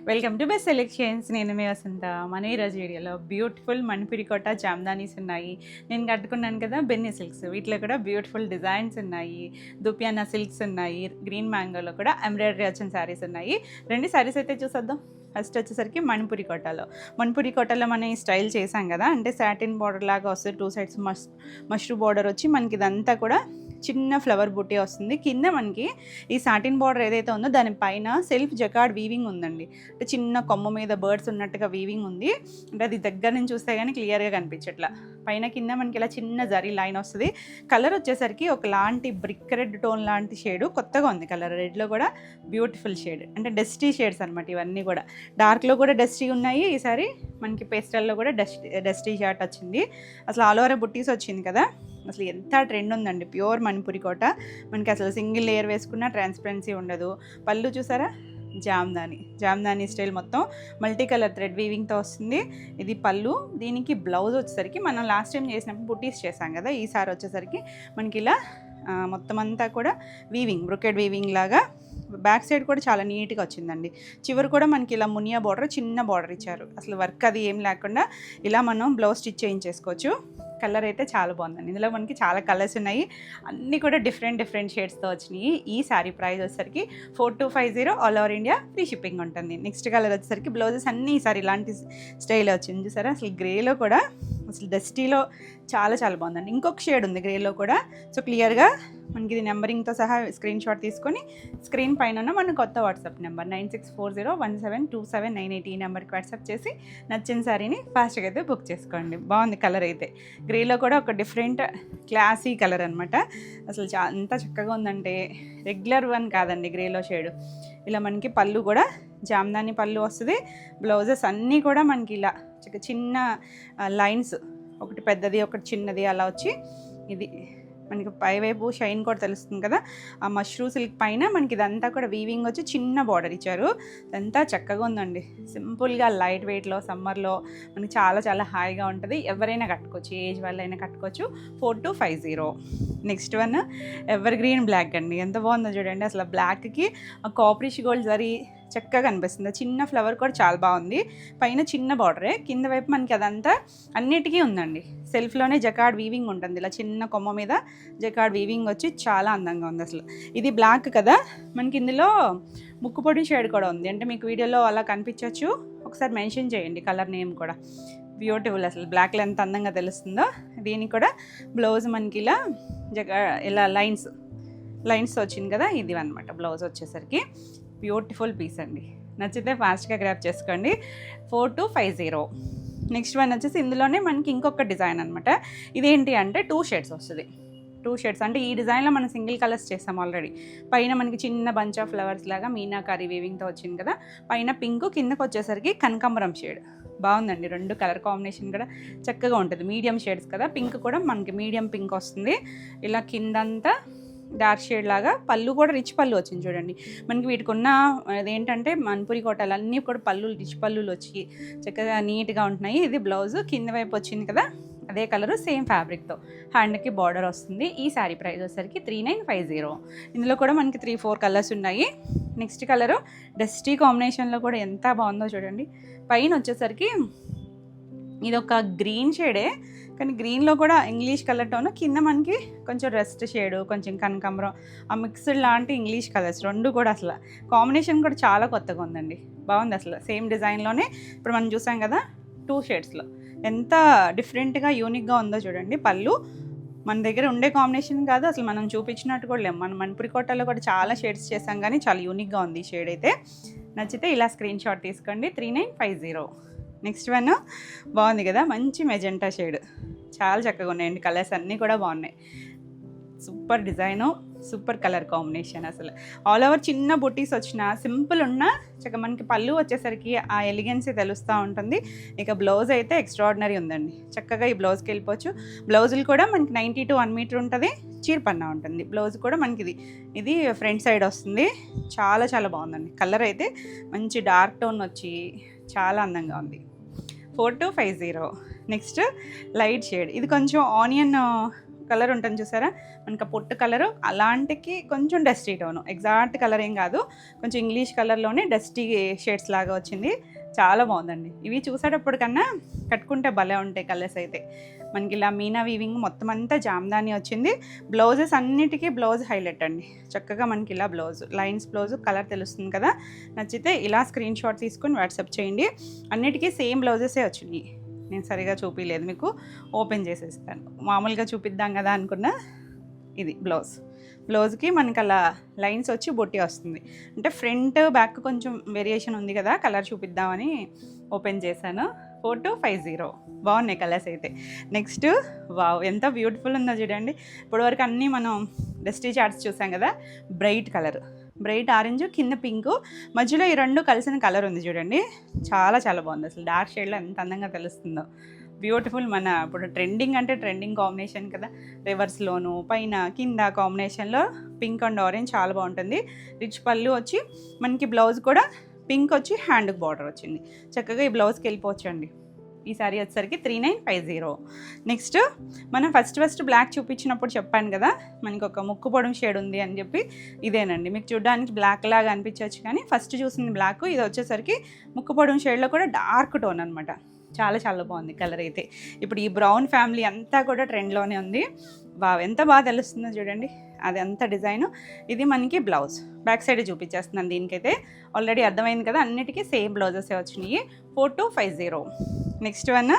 Welcome to best selections. నేను మీ వసంత. మన ఈరోజు వీడియోలో బ్యూటిఫుల్ మణిపురి కోట జామ్దానీస్ ఉన్నాయి. నేను కట్టుకున్నాను కదా బెన్నీ సిల్క్స్, వీటిలో కూడా బ్యూటిఫుల్ డిజైన్స్ ఉన్నాయి. దుపియానా సిల్క్స్ ఉన్నాయి. గ్రీన్ మ్యాంగోలో కూడా ఎంబ్రాయిడరీ వచ్చిన శారీస్ ఉన్నాయి. రెండు శారీస్ అయితే చూసేద్దాం. ఫస్ట్ వచ్చేసరికి మణిపురి కోటలో మనం ఈ స్టైల్ చేసాం కదా, అంటే సాటిన్ బార్డర్ లాగా వస్తుంది. టూ సైడ్స్ మష్రూ బార్డర్ వచ్చి మనకి ఇదంతా కూడా చిన్న ఫ్లవర్ బుట్టి వస్తుంది. కింద మనకి ఈ సాటిన్ బార్డర్ ఏదైతే ఉందో దానిపైన సెల్ఫ్ జకార్డ్ వీవింగ్ ఉందండి. అంటే చిన్న కొమ్మ మీద బర్డ్స్ ఉన్నట్టుగా వీవింగ్ ఉంది. అంటే అది దగ్గర నుంచి చూస్తే కానీ క్లియర్గా కనిపించట్లా. పైన కింద మనకి ఇలా చిన్న జరీ లైన్ వస్తుంది. కలర్ వచ్చేసరికి ఒకలాంటి బ్రిక్ రెడ్ టోన్ లాంటి షేడు, కొత్తగా ఉంది కలర్. రెడ్లో కూడా బ్యూటిఫుల్ షేడ్, అంటే డస్టీ షేడ్స్ అనమాట ఇవన్నీ కూడా. డార్క్లో కూడా డస్టీ ఉన్నాయి. ఈసారి మనకి పేస్టల్లో కూడా డస్టీ షార్ట్ వచ్చింది. అసలు ఆల్ ఓవర్ బుట్టీస్ వచ్చింది కదా. అసలు ఎంత ట్రెండ్ ఉందండి. ప్యూర్ మణిపురి కోట. మనకి అసలు సింగిల్ లేయర్ వేసుకున్న ట్రాన్స్పరెన్సీ ఉండదు. పళ్ళు చూసారా, జామ్దాని స్టైల్ మొత్తం మల్టీ కలర్ థ్రెడ్ వీవింగ్తో వస్తుంది. ఇది పళ్ళు. దీనికి బ్లౌజ్ వచ్చేసరికి మనం లాస్ట్ టైం చేసినప్పుడు బుట్టీస్ చేసాం కదా, ఈసారి వచ్చేసరికి మనకి ఇలా మొత్తం అంతా కూడా వీవింగ్, బ్రొకెడ్ వీవింగ్ లాగా. బ్యాక్ సైడ్ కూడా చాలా నీట్గా వచ్చిందండి. చివరి కూడా మనకి ఇలా మునియా బార్డర్, చిన్న బార్డర్ ఇచ్చారు. అసలు వర్క్ అది ఏం లేకుండా ఇలా మనం బ్లౌజ్ స్టిచ్ చేయించేసుకోవచ్చు. కలర్ అయితే చాలా బాగుందండి. ఇందులో మనకి చాలా కలర్స్ ఉన్నాయి. అన్నీ కూడా డిఫరెంట్ షేడ్స్తో వచ్చినాయి. ఈ శారీ ప్రైస్ వచ్చేసరికి 4250 all over India free shipping ఉంటుంది. నెక్స్ట్ కలర్ వచ్చేసరికి బ్లౌజెస్ అన్నీ ఈసారి ఇలాంటి స్టైల్ వచ్చింది చూసారా. అసలు గ్రేలో కూడా అసలు డస్టీలో చాలా బాగుందండి. ఇంకొక షేడ్ ఉంది గ్రేలో కూడా. సో క్లియర్గా మనకి ఇది నెంబరింగ్తో సహా స్క్రీన్ షాట్ తీసుకొని స్క్రీన్ పైన మన కొత్త వాట్సాప్ నెంబర్ 9640172798 ఈ నెంబర్కి వాట్సాప్ చేసి నచ్చిన శారీని ఫాస్ట్గా అయితే బుక్ చేసుకోండి. బాగుంది కలర్ అయితే. గ్రేలో కూడా ఒక డిఫరెంట్ క్లాసీ కలర్ అనమాట. అసలు ఎంత చక్కగా ఉందంటే రెగ్యులర్ వన్ కాదండి గ్రేలో షేడు. ఇలా మనకి పళ్ళు కూడా జామ్దాని పళ్ళు వస్తుంది. బ్లౌజెస్ అన్నీ కూడా మనకి ఇలా చిన్న లైన్స్, ఒకటి పెద్దది ఒకటి చిన్నది అలా వచ్చి, ఇది మనకి పైవైపు షైన్ కూడా తెలుస్తుంది కదా. ఆ మష్రూ సిల్క్ పైన మనకి ఇదంతా కూడా వీవింగ్ వచ్చి చిన్న బార్డర్ ఇచ్చారు. ఇదంతా చక్కగా ఉందండి. సింపుల్గా లైట్ వెయిట్లో సమ్మర్లో మనకి చాలా హాయిగా ఉంటుంది. ఎవరైనా కట్టుకోవచ్చు, ఏజ్ వాళ్ళైనా కట్టుకోవచ్చు. 4250. Next one evergreen black అండి. ఎంత బాగుందో చూడండి. అసలు బ్లాక్కి ఆ కాపరిష్ గోల్డ్ జరీ చక్కగా కనిపిస్తుంది. చిన్న ఫ్లవర్ కూడా చాలా బాగుంది. పైన చిన్న బార్డరే, కింద వైపు మనకి అదంతా అన్నిటికీ ఉందండి. సెల్ఫ్లోనే జకార్డ్ వీవింగ్ ఉంటుంది. ఇలా చిన్న కొమ్మ మీద జకార్డ్ వీవింగ్ వచ్చి చాలా అందంగా ఉంది. అసలు ఇది బ్లాక్ కదా, మనకి ఇందులో ముక్కుపొడి షేడ్ కూడా ఉంది. అంటే మీకు వీడియోలో అలా కనిపించవచ్చు. ఒకసారి మెన్షన్ చేయండి కలర్ నేమ్ కూడా. బ్యూటిఫుల్. అసలు బ్లాక్లో ఎంత అందంగా తెలుస్తుందో. దీనికి కూడా బ్లౌజ్ మనకి ఇలా లైన్స్ వచ్చింది కదా, ఇది అనమాట బ్లౌజ్ వచ్చేసరికి. బ్యూటిఫుల్ పీస్ అండి. నచ్చితే ఫాస్ట్గా గ్రాప్ చేసుకోండి. 4250. నెక్స్ట్ వన్ వచ్చేసి ఇందులోనే మనకి ఇంకొక డిజైన్ అనమాట. ఇదేంటి అంటే 2 షేడ్స్ వస్తుంది. 2 షేడ్స్ అంటే ఈ డిజైన్లో మనం సింగిల్ కలర్స్ చేస్తాం ఆల్రెడీ. పైన మనకి చిన్న బంచ్ ఆఫ్ ఫ్లవర్స్ లాగా మీనాకారి వీవింగ్తో వచ్చింది కదా. పైన పింక్, కిందకు వచ్చేసరికి కనకాంబరం షేడ్. బాగుందండి. 2 కలర్ కాంబినేషన్ కూడా చక్కగా ఉంటుంది. మీడియం షేడ్స్ కదా. పింక్ కూడా మనకి మీడియం పింక్ వస్తుంది. ఇలా కిందంతా డార్క్ షేడ్ లాగా. పళ్ళు కూడా రిచ్ పళ్ళు వచ్చింది చూడండి. మనకి వీటికి ఉన్న అదేంటంటే మణిపురి కోటలు అన్నీ కూడా పళ్ళులు రిచ్ పళ్ళులు వచ్చి చక్కగా నీట్గా ఉంటున్నాయి. ఇది బ్లౌజ్ కింద వైపు వచ్చింది కదా, అదే కలరు సేమ్ ఫ్యాబ్రిక్తో హ్యాండ్కి బార్డర్ వస్తుంది. ఈ శారీ ప్రైస్ వచ్చేసరికి 3950. ఇందులో కూడా మనకి 3-4 కలర్స్ ఉన్నాయి. నెక్స్ట్ కలరు డస్టీ కాంబినేషన్లో కూడా ఎంత బాగుందో చూడండి. పైన వచ్చేసరికి ఇది ఒక గ్రీన్ షేడే, కానీ గ్రీన్లో కూడా ఇంగ్లీష్ కలర్ టోన్. కింద మనకి కొంచెం రెస్ట్ షేడు, కొంచెం కనకాంబరం, ఆ మిక్స్డ్ లాంటి ఇంగ్లీష్ కలర్స్ 2 కూడా. అసలు కాంబినేషన్ కూడా చాలా కొత్తగా ఉందండి. బాగుంది. అసలు సేమ్ డిజైన్లోనే ఇప్పుడు మనం చూసాం కదా 2 షేడ్స్లో ఎంత డిఫరెంట్గా యూనిక్గా ఉందో చూడండి. పళ్ళు మన దగ్గర ఉండే కాంబినేషన్ కాదు, అసలు మనం చూపించినట్టు కూడా లేము. మనం మణిపురి కోటలో కూడా చాలా షేడ్స్ చేసాం, కానీ చాలా యూనిక్గా ఉంది ఈ షేడ్ అయితే. నచ్చితే ఇలా స్క్రీన్ షాట్ తీసుకోండి. 3950. నెక్స్ట్ వన్ బాగుంది కదా, మంచి మెజెంటా షేడ్. చాలా చక్కగా ఉన్నాయండి. కలర్స్ అన్నీ కూడా బాగున్నాయి. Super design, super colour combination. అసలు ఆల్ ఓవర్ చిన్న బుట్టీస్ వచ్చిన సింపుల్ ఉన్న చక్కగా మనకి పళ్ళు వచ్చేసరికి ఆ ఎలిగెన్సీ తెలుస్తూ ఉంటుంది. ఇక బ్లౌజ్ అయితే ఎక్స్ట్రాడినరీ ఉందండి. చక్కగా ఈ బ్లౌజ్కి వెళ్ళిపోవచ్చు. బ్లౌజులు కూడా మనకి 90 to 1 మీటర్ ఉంటుంది. చీరపన్నా ఉంటుంది. బ్లౌజ్ కూడా మనకి ఇది ఫ్రంట్ సైడ్ వస్తుంది. చాలా బాగుందండి. కలర్ అయితే మంచి డార్క్ టోన్ వచ్చి చాలా అందంగా ఉంది. 4250. Next light shade. ఇది కొంచెం ఆనియన్ కలర్ ఉంటుంది చూసారా, మనకి పొట్టు కలరు అలాంటికి కొంచెం డస్టీ టోను, ఎగ్జాక్ట్ కలర్ ఏం కాదు, కొంచెం ఇంగ్లీష్ కలర్లోనే డస్టీ షేడ్స్ లాగా వచ్చింది. చాలా బాగుందండి. ఇవి చూసేటప్పుడు కన్నా కట్టుకుంటే భలే ఉంటాయి కలర్స్ అయితే. మనకి ఇలా మీనా వీవింగ్ మొత్తం అంతా జామ్దాని వచ్చింది. బ్లౌజెస్ అన్నిటికీ బ్లౌజ్ హైలైట్ అండి. చక్కగా మనకి ఇలా బ్లౌజ్ లైన్స్ బ్లౌజ్ కలర్ తెలుస్తుంది కదా. నచ్చితే ఇలా స్క్రీన్ షాట్ తీసుకొని వాట్సాప్ చేయండి. అన్నిటికీ సేమ్ బ్లౌజెసే వచ్చినాయి. నేను సరిగా చూపించలేదు, మీకు ఓపెన్ చేసేస్తాను. మామూలుగా చూపిద్దాం కదా అనుకున్నా. ఇది బ్లౌజ్కి మనకి అలా లైన్స్ వచ్చి బొట్టి వస్తుంది. అంటే ఫ్రంట్ బ్యాక్ కొంచెం వేరియేషన్ ఉంది కదా, కలర్ చూపిద్దామని ఓపెన్ చేశాను. 4250 బాగున్నాయి కలర్స్ అయితే. నెక్స్ట్ వావ్, ఎంత బ్యూటిఫుల్ ఉందో చూడండి. ఇప్పటివరకు అన్నీ మనం డస్టీ చార్ట్స్ చూసాం కదా, బ్రైట్ కలర్, బ్రైట్ ఆరెంజ్ కింద పింక్, మధ్యలో ఈ రెండు కలిసిన కలర్ ఉంది చూడండి. చాలా చాలా బాగుంది. అసలు డార్క్ షేడ్లో ఎంత అందంగా తెలుస్తుందో. బ్యూటిఫుల్. మన ఇప్పుడు ట్రెండింగ్ అంటే ట్రెండింగ్ కాంబినేషన్ కదా, రివర్స్లోను పైన కింద కాంబినేషన్లో పింక్ అండ్ ఆరెంజ్ చాలా బాగుంటుంది. రిచ్ పళ్ళు వచ్చి మనకి బ్లౌజ్ కూడా పింక్ వచ్చి హ్యాండ్కి బార్డర్ వచ్చింది. చక్కగా ఈ బ్లౌజ్కి వెళ్ళిపోవచ్చు అండి. ఈ సారీ వచ్చేసరికి 3950. నెక్స్ట్ మనం ఫస్ట్ బ్లాక్ చూపించినప్పుడు చెప్పాను కదా, మనకి ఒక ముక్కు పొడవు షేడ్ ఉంది అని చెప్పి. ఇదేనండి, మీకు చూడడానికి బ్లాక్ లాగా అనిపించవచ్చు, కానీ ఫస్ట్ చూసింది బ్లాక్, ఇది వచ్చేసరికి ముక్కు పొడవు షేడ్లో కూడా డార్క్ టోన్ అనమాట. చాలా చాలా బాగుంది కలర్ అయితే. ఇప్పుడు ఈ బ్రౌన్ ఫ్యామిలీ అంతా కూడా ట్రెండ్లోనే ఉంది. ఎంత బాగా తెలుస్తుందో చూడండి, అది అంత డిజైను. ఇది మనకి బ్లౌజ్ బ్యాక్ సైడ్ చూపించేస్తున్నాను. దీనికైతే ఆల్రెడీ అర్థమైంది కదా, అన్నిటికీ సేమ్ బ్లౌజెసే వచ్చినాయి. 4250. నెక్స్ట్ వన్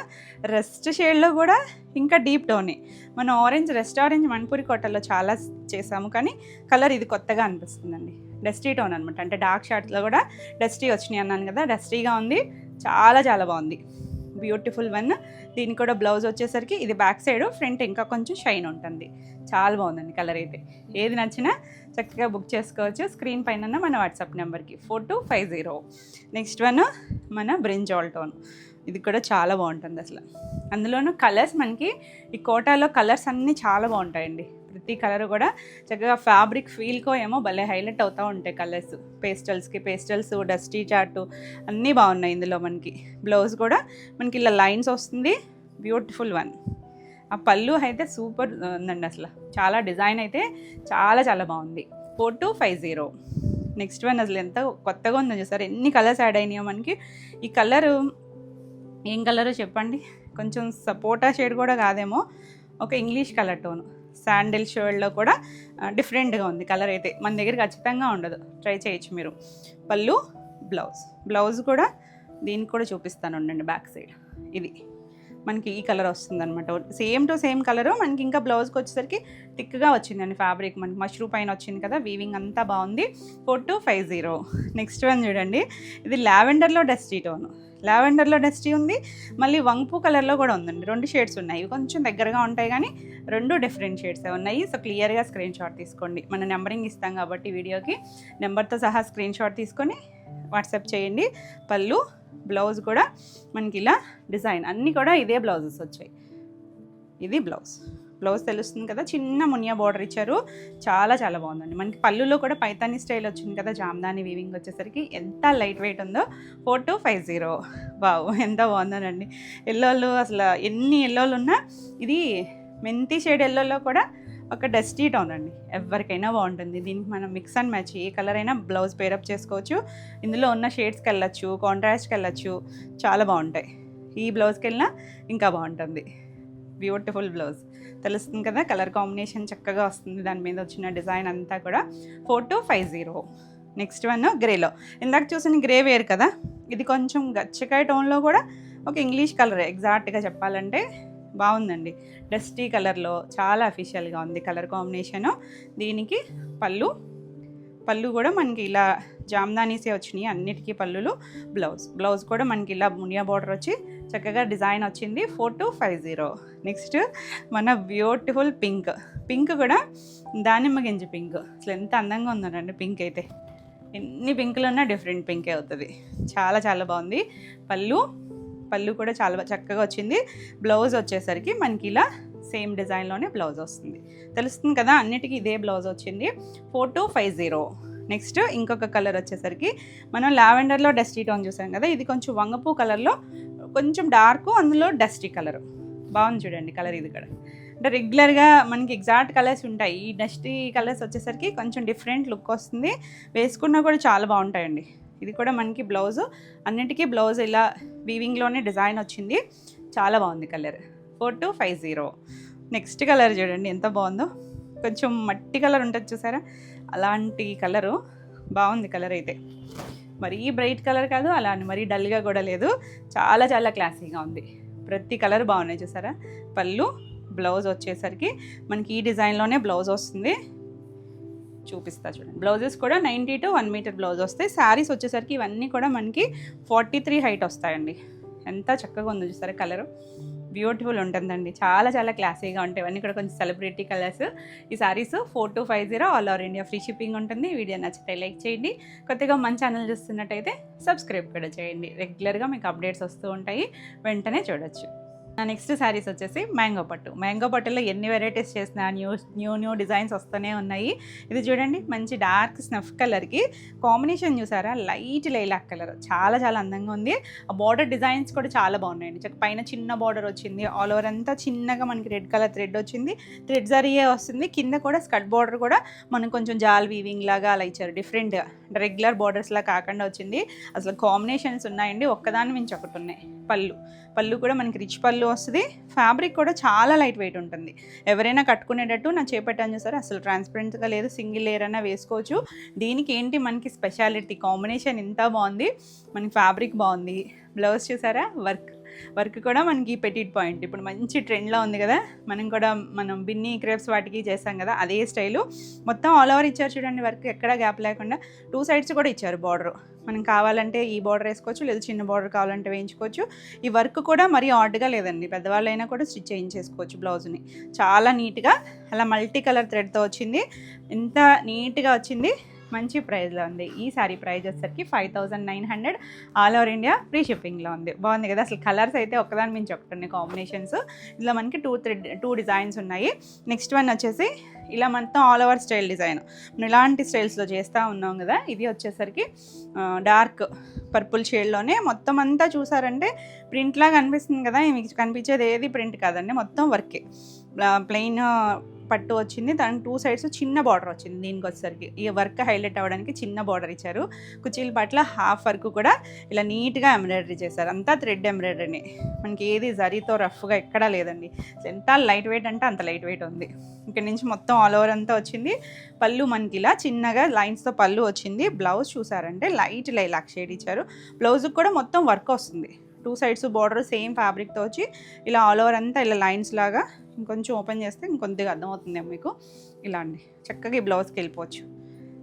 రెస్ట్ షేడ్లో కూడా ఇంకా డీప్ టోనే. మనం ఆరెంజ్, రెస్ట్ ఆరెంజ్ మణిపూరి కోటల్లో చాలా చేసాము, కానీ కలర్ ఇది కొత్తగా అనిపిస్తుందండి. డస్టీ టోన్ అనమాట. అంటే డార్క్ షార్ట్స్లో కూడా డస్టీ వచ్చినాయి అన్నాను కదా, డస్టీగా ఉంది. చాలా చాలా బాగుంది, బ్యూటిఫుల్ వన్. దీనికి కూడా బ్లౌజ్ వచ్చేసరికి ఇది బ్యాక్ సైడ్, ఫ్రంట్ ఇంకా కొంచెం షైన్ ఉంటుంది. చాలా బాగుందండి కలర్ అయితే. ఏది నచ్చినా చక్కగా బుక్ చేసుకోవచ్చు. స్క్రీన్ పైన మన వాట్సాప్ నెంబర్కి 4250. నెక్స్ట్ వన్ మన బ్రింజాల్ టోన్. ఇది కూడా చాలా బాగుంటుంది అసలు. అందులోనూ కలర్స్ మనకి ఈ కోటాలో కలర్స్ అన్నీ చాలా బాగుంటాయండి. ప్రతి కలర్ కూడా చక్కగా ఫ్యాబ్రిక్ ఫీల్కో ఏమో భలే హైలైట్ అవుతూ ఉంటాయి కలర్స్. పేస్టల్స్, డస్టీ చార్టు అన్నీ బాగున్నాయి ఇందులో. మనకి బ్లౌజ్ కూడా మనకి ఇలా లైన్స్ వస్తుంది. Beautiful one. ఆ పళ్ళు అయితే సూపర్ ఉందండి అసలు. చాలా డిజైన్ అయితే చాలా చాలా బాగుంది. 4250. నెక్స్ట్ వన్ అసలు ఎంత కొత్తగా ఉందో చూసారు, ఎన్ని కలర్స్ యాడ్ అయినాయో మనకి. ఈ కలరు ఏం కలరో చెప్పండి. కొంచెం సపోటా షేడ్ కూడా కాదేమో, ఒక ఇంగ్లీష్ కలర్ టోను. శాండిల్ షేడ్లో కూడా డిఫరెంట్గా ఉంది కలర్ అయితే. మన దగ్గర ఖచ్చితంగా ఉండదు, ట్రై చేయొచ్చు మీరు. పళ్ళు, బ్లౌజ్ కూడా దీనికి కూడా చూపిస్తాను ఉండండి. బ్యాక్ సైడ్ ఇది మనకి ఈ కలర్ వస్తుంది అనమాట. సేమ్ టు సేమ్ కలరు మనకి. ఇంకా బ్లౌజ్కి వచ్చేసరికి థిక్గా వచ్చిందండి ఫ్యాబ్రిక్. మనకి మష్రూ పైన వచ్చింది కదా, వీవింగ్ అంతా బాగుంది. 4250. నెక్స్ట్ వన్ చూడండి, ఇది లావెండర్లో డస్టీ టోను. లావెండర్లో డస్టీ ఉంది, మళ్ళీ వంపు కలర్లో కూడా ఉందండి. 2 షేడ్స్ ఉన్నాయి. ఇవి కొంచెం దగ్గరగా ఉంటాయి, కానీ 2 డిఫరెంట్ షేడ్సే ఉన్నాయి. సో క్లియర్గా స్క్రీన్ షాట్ తీసుకోండి. మన నెంబరింగ్ ఇస్తాం కాబట్టి వీడియోకి నెంబర్తో సహా స్క్రీన్ షాట్ తీసుకొని వాట్సాప్ చేయండి. పళ్ళు, బ్లౌజ్ కూడా మనకి ఇలా డిజైన్ అన్నీ కూడా ఇదే బ్లౌజెస్ వచ్చాయి. ఇది బ్లౌజ్ తెలుస్తుంది కదా, చిన్న మునియా బార్డర్ ఇచ్చారు. చాలా చాలా బాగుందండి. మనకి పళ్ళులో కూడా పైతానీ స్టైల్ వచ్చింది కదా, జామ్దాని వీవింగ్ వచ్చేసరికి ఎంత లైట్ వెయిట్ ఉందో. 4250. వావ్, ఎంత బాగుందోనండి. ఎల్లోలు అసలు ఎన్ని ఎల్లోలు ఉన్నా ఇది మెంతి షేడ్ ఎల్లోలో కూడా ఒక డస్టీ టోన్ అండి. ఎవరికైనా బాగుంటుంది. దీనికి మనం mix and match A colour అయినా బ్లౌజ్ పేరప్ చేసుకోవచ్చు. ఇందులో ఉన్న షేడ్స్కి వెళ్ళచ్చు, కాంట్రాస్ట్కి వెళ్ళచ్చు, చాలా బాగుంటాయి. ఈ బ్లౌజ్కి వెళ్ళినా ఇంకా బాగుంటుంది. బ్యూటిఫుల్ బ్లౌజ్ తెలుస్తుంది కదా, కలర్ కాంబినేషన్ చక్కగా వస్తుంది. దాని మీద వచ్చిన డిజైన్ అంతా కూడా. 4250. నెక్స్ట్ వన్ గ్రేలో. ఇందాక చూసిన గ్రే వేర్ కదా, ఇది కొంచెం గచ్చకాయ టోన్లో కూడా ఒక ఇంగ్లీష్ కలర్. ఎగ్జాక్ట్గా చెప్పాలంటే బాగుందండి. డస్టీ కలర్లో చాలా అఫీషియల్గా ఉంది కలర్ కాంబినేషను. దీనికి పళ్ళు కూడా మనకి ఇలా జామ్దానీసే వచ్చినాయి అన్నిటికీ పళ్ళులు. బ్లౌజ్ కూడా మనకి ఇలా మునియా బార్డర్ వచ్చి చక్కగా డిజైన్ వచ్చింది. 4250. నెక్స్ట్ మన బ్యూటిఫుల్ పింక్ కూడా దానిమ్మ గింజ పింక్. అసలు ఎంత అందంగా ఉందండి పింక్ అయితే. ఎన్ని పింకులు ఉన్నా డిఫరెంట్ పింకే అవుతుంది. చాలా చాలా బాగుంది. పళ్ళు కూడా చాలా చక్కగా వచ్చింది. బ్లౌజ్ వచ్చేసరికి మనకి ఇలా సేమ్ డిజైన్లోనే బ్లౌజ్ వస్తుంది. తెలుస్తుంది కదా, అన్నిటికీ ఇదే బ్లౌజ్ వచ్చింది. 4250. నెక్స్ట్ ఇంకొక కలర్ వచ్చేసరికి మనం లావెండర్లో డస్టీ టోన్ చూసాం కదా, ఇది కొంచెం వంగపూ కలర్లో కొంచెం డార్క్, అందులో డస్టీ కలర్. బాగుంది చూడండి కలర్. ఇది కూడా అంటే రెగ్యులర్గా మనకి ఎగ్జాక్ట్ కలర్స్ ఉంటాయి. ఈ డస్టీ కలర్స్ వచ్చేసరికి కొంచెం డిఫరెంట్ లుక్ వస్తుంది, వేసుకున్నా కూడా చాలా బాగుంటాయండి. ఇది కూడా మనకి బ్లౌజు, అన్నిటికీ బ్లౌజ్ ఇలా వీవింగ్లోనే డిజైన్ వచ్చింది, చాలా బాగుంది కలర్. 4250. నెక్స్ట్ కలర్ చూడండి ఎంత బాగుందో, కొంచెం మట్టి కలర్ ఉంటుంది చూసారా, అలాంటి కలరు బాగుంది. కలర్ అయితే మరీ బ్రైట్ కలర్ కాదు, అలా అని మరీ డల్గా కూడా లేదు, చాలా చాలా క్లాసీగా ఉంది. ప్రతి కలర్ బాగున్నాయి చూసారా. పళ్ళు, బ్లౌజ్ వచ్చేసరికి మనకి ఈ డిజైన్లోనే బ్లౌజ్ వస్తుంది, చూపిస్తా చూడండి. బ్లౌజెస్ కూడా 90 to 1 మీటర్ బ్లౌజ్ వస్తాయి. శారీస్ వచ్చేసరికి ఇవన్నీ కూడా మనకి 43 హైట్ వస్తాయండి. ఎంత చక్కగా ఉందో చూసారా, కలరు బ్యూటిఫుల్ ఉంటుందండి, చాలా చాలా క్లాసీగా ఉంటాయి. ఇవన్నీ కూడా కొంచెం సెలబ్రిటీ కలర్స్. ఈ saris 4250 all over India free shipping ఉంటుంది. వీడియో నచ్చితే లైక్ చేయండి, కొత్తగా మన ఛానల్ చూస్తున్నట్టయితే సబ్స్క్రైబ్ కూడా చేయండి. రెగ్యులర్గా మీకు అప్డేట్స్ వస్తూ ఉంటాయి, వెంటనే చూడొచ్చు. నెక్స్ట్ శారీస్ వచ్చేసి మ్యాంగో పట్టు. మ్యాంగో పట్టులో ఎన్ని వెరైటీస్ చేసినా న్యూ డిజైన్స్ వస్తూనే ఉన్నాయి. ఇది చూడండి, మంచి డార్క్ స్నఫ్ కలర్కి కాంబినేషన్ చూసారా, లైట్ లైలాక్ కలర్, చాలా చాలా అందంగా ఉంది. ఆ బార్డర్ డిజైన్స్ కూడా చాలా బాగున్నాయండి. పైన చిన్న బార్డర్ వచ్చింది, ఆల్ ఓవర్ అంతా చిన్నగా మనకి రెడ్ కలర్ థ్రెడ్ వచ్చింది, థ్రెడ్ జరీయే వస్తుంది. కింద కూడా స్కర్ట్ బార్డర్ కూడా మనకు కొంచెం జాల్ వీవింగ్ లాగా అలా ఇచ్చారు, డిఫరెంట్గా రెగ్యులర్ బార్డర్స్లా కాకుండా వచ్చింది. అసలు కాంబినేషన్స్ ఉన్నాయండి, ఒక్కదాని మించి ఒకటి ఉన్నాయి. పళ్ళు కూడా మనకి రిచ్ పళ్ళు వస్తుంది. ఫ్యాబ్రిక్ కూడా చాలా లైట్ వెయిట్ ఉంటుంది, ఎవరైనా కట్టుకునేటట్టు నా చేపట్టాను చూసారా, అసలు ట్రాన్స్పరెంట్గా లేదు, సింగిల్ లేయర్ అయినా వేసుకోవచ్చు. దీనికి ఏంటి మనకి స్పెషాలిటీ, కాంబినేషన్ ఇంత బాగుంది, మనకి ఫ్యాబ్రిక్ బాగుంది, బ్లౌజ్ చూసారా, వర్క్ కూడా మనకి పెటిట్ పాయింట్ ఇప్పుడు మంచి ట్రెండ్లో ఉంది కదా. మనం బిన్నీ క్రేప్స్ వాటికి చేస్తాం కదా, అదే స్టైలు మొత్తం ఆల్ ఓవర్ ఇచ్చారు చూడండి. వర్క్ ఎక్కడ గ్యాప్ లేకుండా 2 సైడ్స్ కూడా ఇచ్చారు బార్డర్. మనం కావాలంటే ఈ బార్డర్ వేసుకోవచ్చు, లేదా చిన్న బార్డర్ కావాలంటే వేయించుకోవచ్చు. ఈ వర్క్ కూడా మరీ ఆర్డ్గా లేదండి, పెద్దవాళ్ళైనా కూడా స్టిచ్ చేయించేసుకోవచ్చు బ్లౌజ్ని. చాలా నీట్గా అలా మల్టీ కలర్ థ్రెడ్తో వచ్చింది, ఎంత నీట్గా వచ్చింది, మంచి ప్రైస్లో ఉంది. ఈ సారీ ప్రైస్ వచ్చేసరికి 5900 ఆల్ ఓవర్ ఇండియా ఫ్రీ షిప్పింగ్లో ఉంది. బాగుంది కదా, అసలు కలర్స్ అయితే ఒకదాని మించి ఒకటి ఉన్నాయి కాంబినేషన్స్. ఇలా మనకి 2 డిజైన్స్ ఉన్నాయి. నెక్స్ట్ వన్ వచ్చేసి ఇలా మొత్తం ఆల్ ఓవర్ స్టైల్ డిజైన్, మనం ఇలాంటి స్టైల్స్లో చేస్తూ ఉన్నాం కదా. ఇది వచ్చేసరికి డార్క్ పర్పుల్ షేడ్లోనే మొత్తం అంతా చూసారంటే ప్రింట్ లాగా అనిపిస్తుంది కదా, మీకు కనిపించేది ఏది ప్రింట్ కాదండి, మొత్తం వర్కే. ప్లెయిన్ పట్టు వచ్చింది, దానికి 2 సైడ్స్ చిన్న బార్డర్ వచ్చింది. దీనికి వచ్చేసరికి ఈ వర్క్ హైలైట్ అవ్వడానికి చిన్న బార్డర్ ఇచ్చారు. కుచీల పట్ల హాఫ్ వర్క్ కూడా ఇలా నీట్గా ఎంబ్రాయిడరీ చేశారు, అంతా థ్రెడ్ ఎంబ్రాయిడరీని, మనకి ఏది జరీతో రఫ్గా ఎక్కడా లేదండి. ఎంత లైట్ వెయిట్ అంటే అంత లైట్ వెయిట్ ఉంది. ఇక్కడ నుంచి మొత్తం ఆల్ ఓవర్ అంతా వచ్చింది. పళ్ళు మనకి ఇలా చిన్నగా లైన్స్తో పళ్ళు వచ్చింది. బ్లౌజ్ చూసారంటే లైట్ లైలాక్ షేడ్ ఇచ్చారు. బ్లౌజ్కి కూడా మొత్తం వర్క్ వస్తుంది, 2 సైడ్స్ బార్డర్ సేమ్ ఫ్యాబ్రిక్తో వచ్చి ఇలా ఆల్ ఓవర్ అంతా ఇలా లైన్స్ లాగా. ఇంకొంచెం ఓపెన్ చేస్తే ఇంకొద్దిగా అర్థమవుతుంది మీకు. ఇలా అండి, చక్కగా ఈ బ్లౌజ్కి వెళ్ళిపోవచ్చు.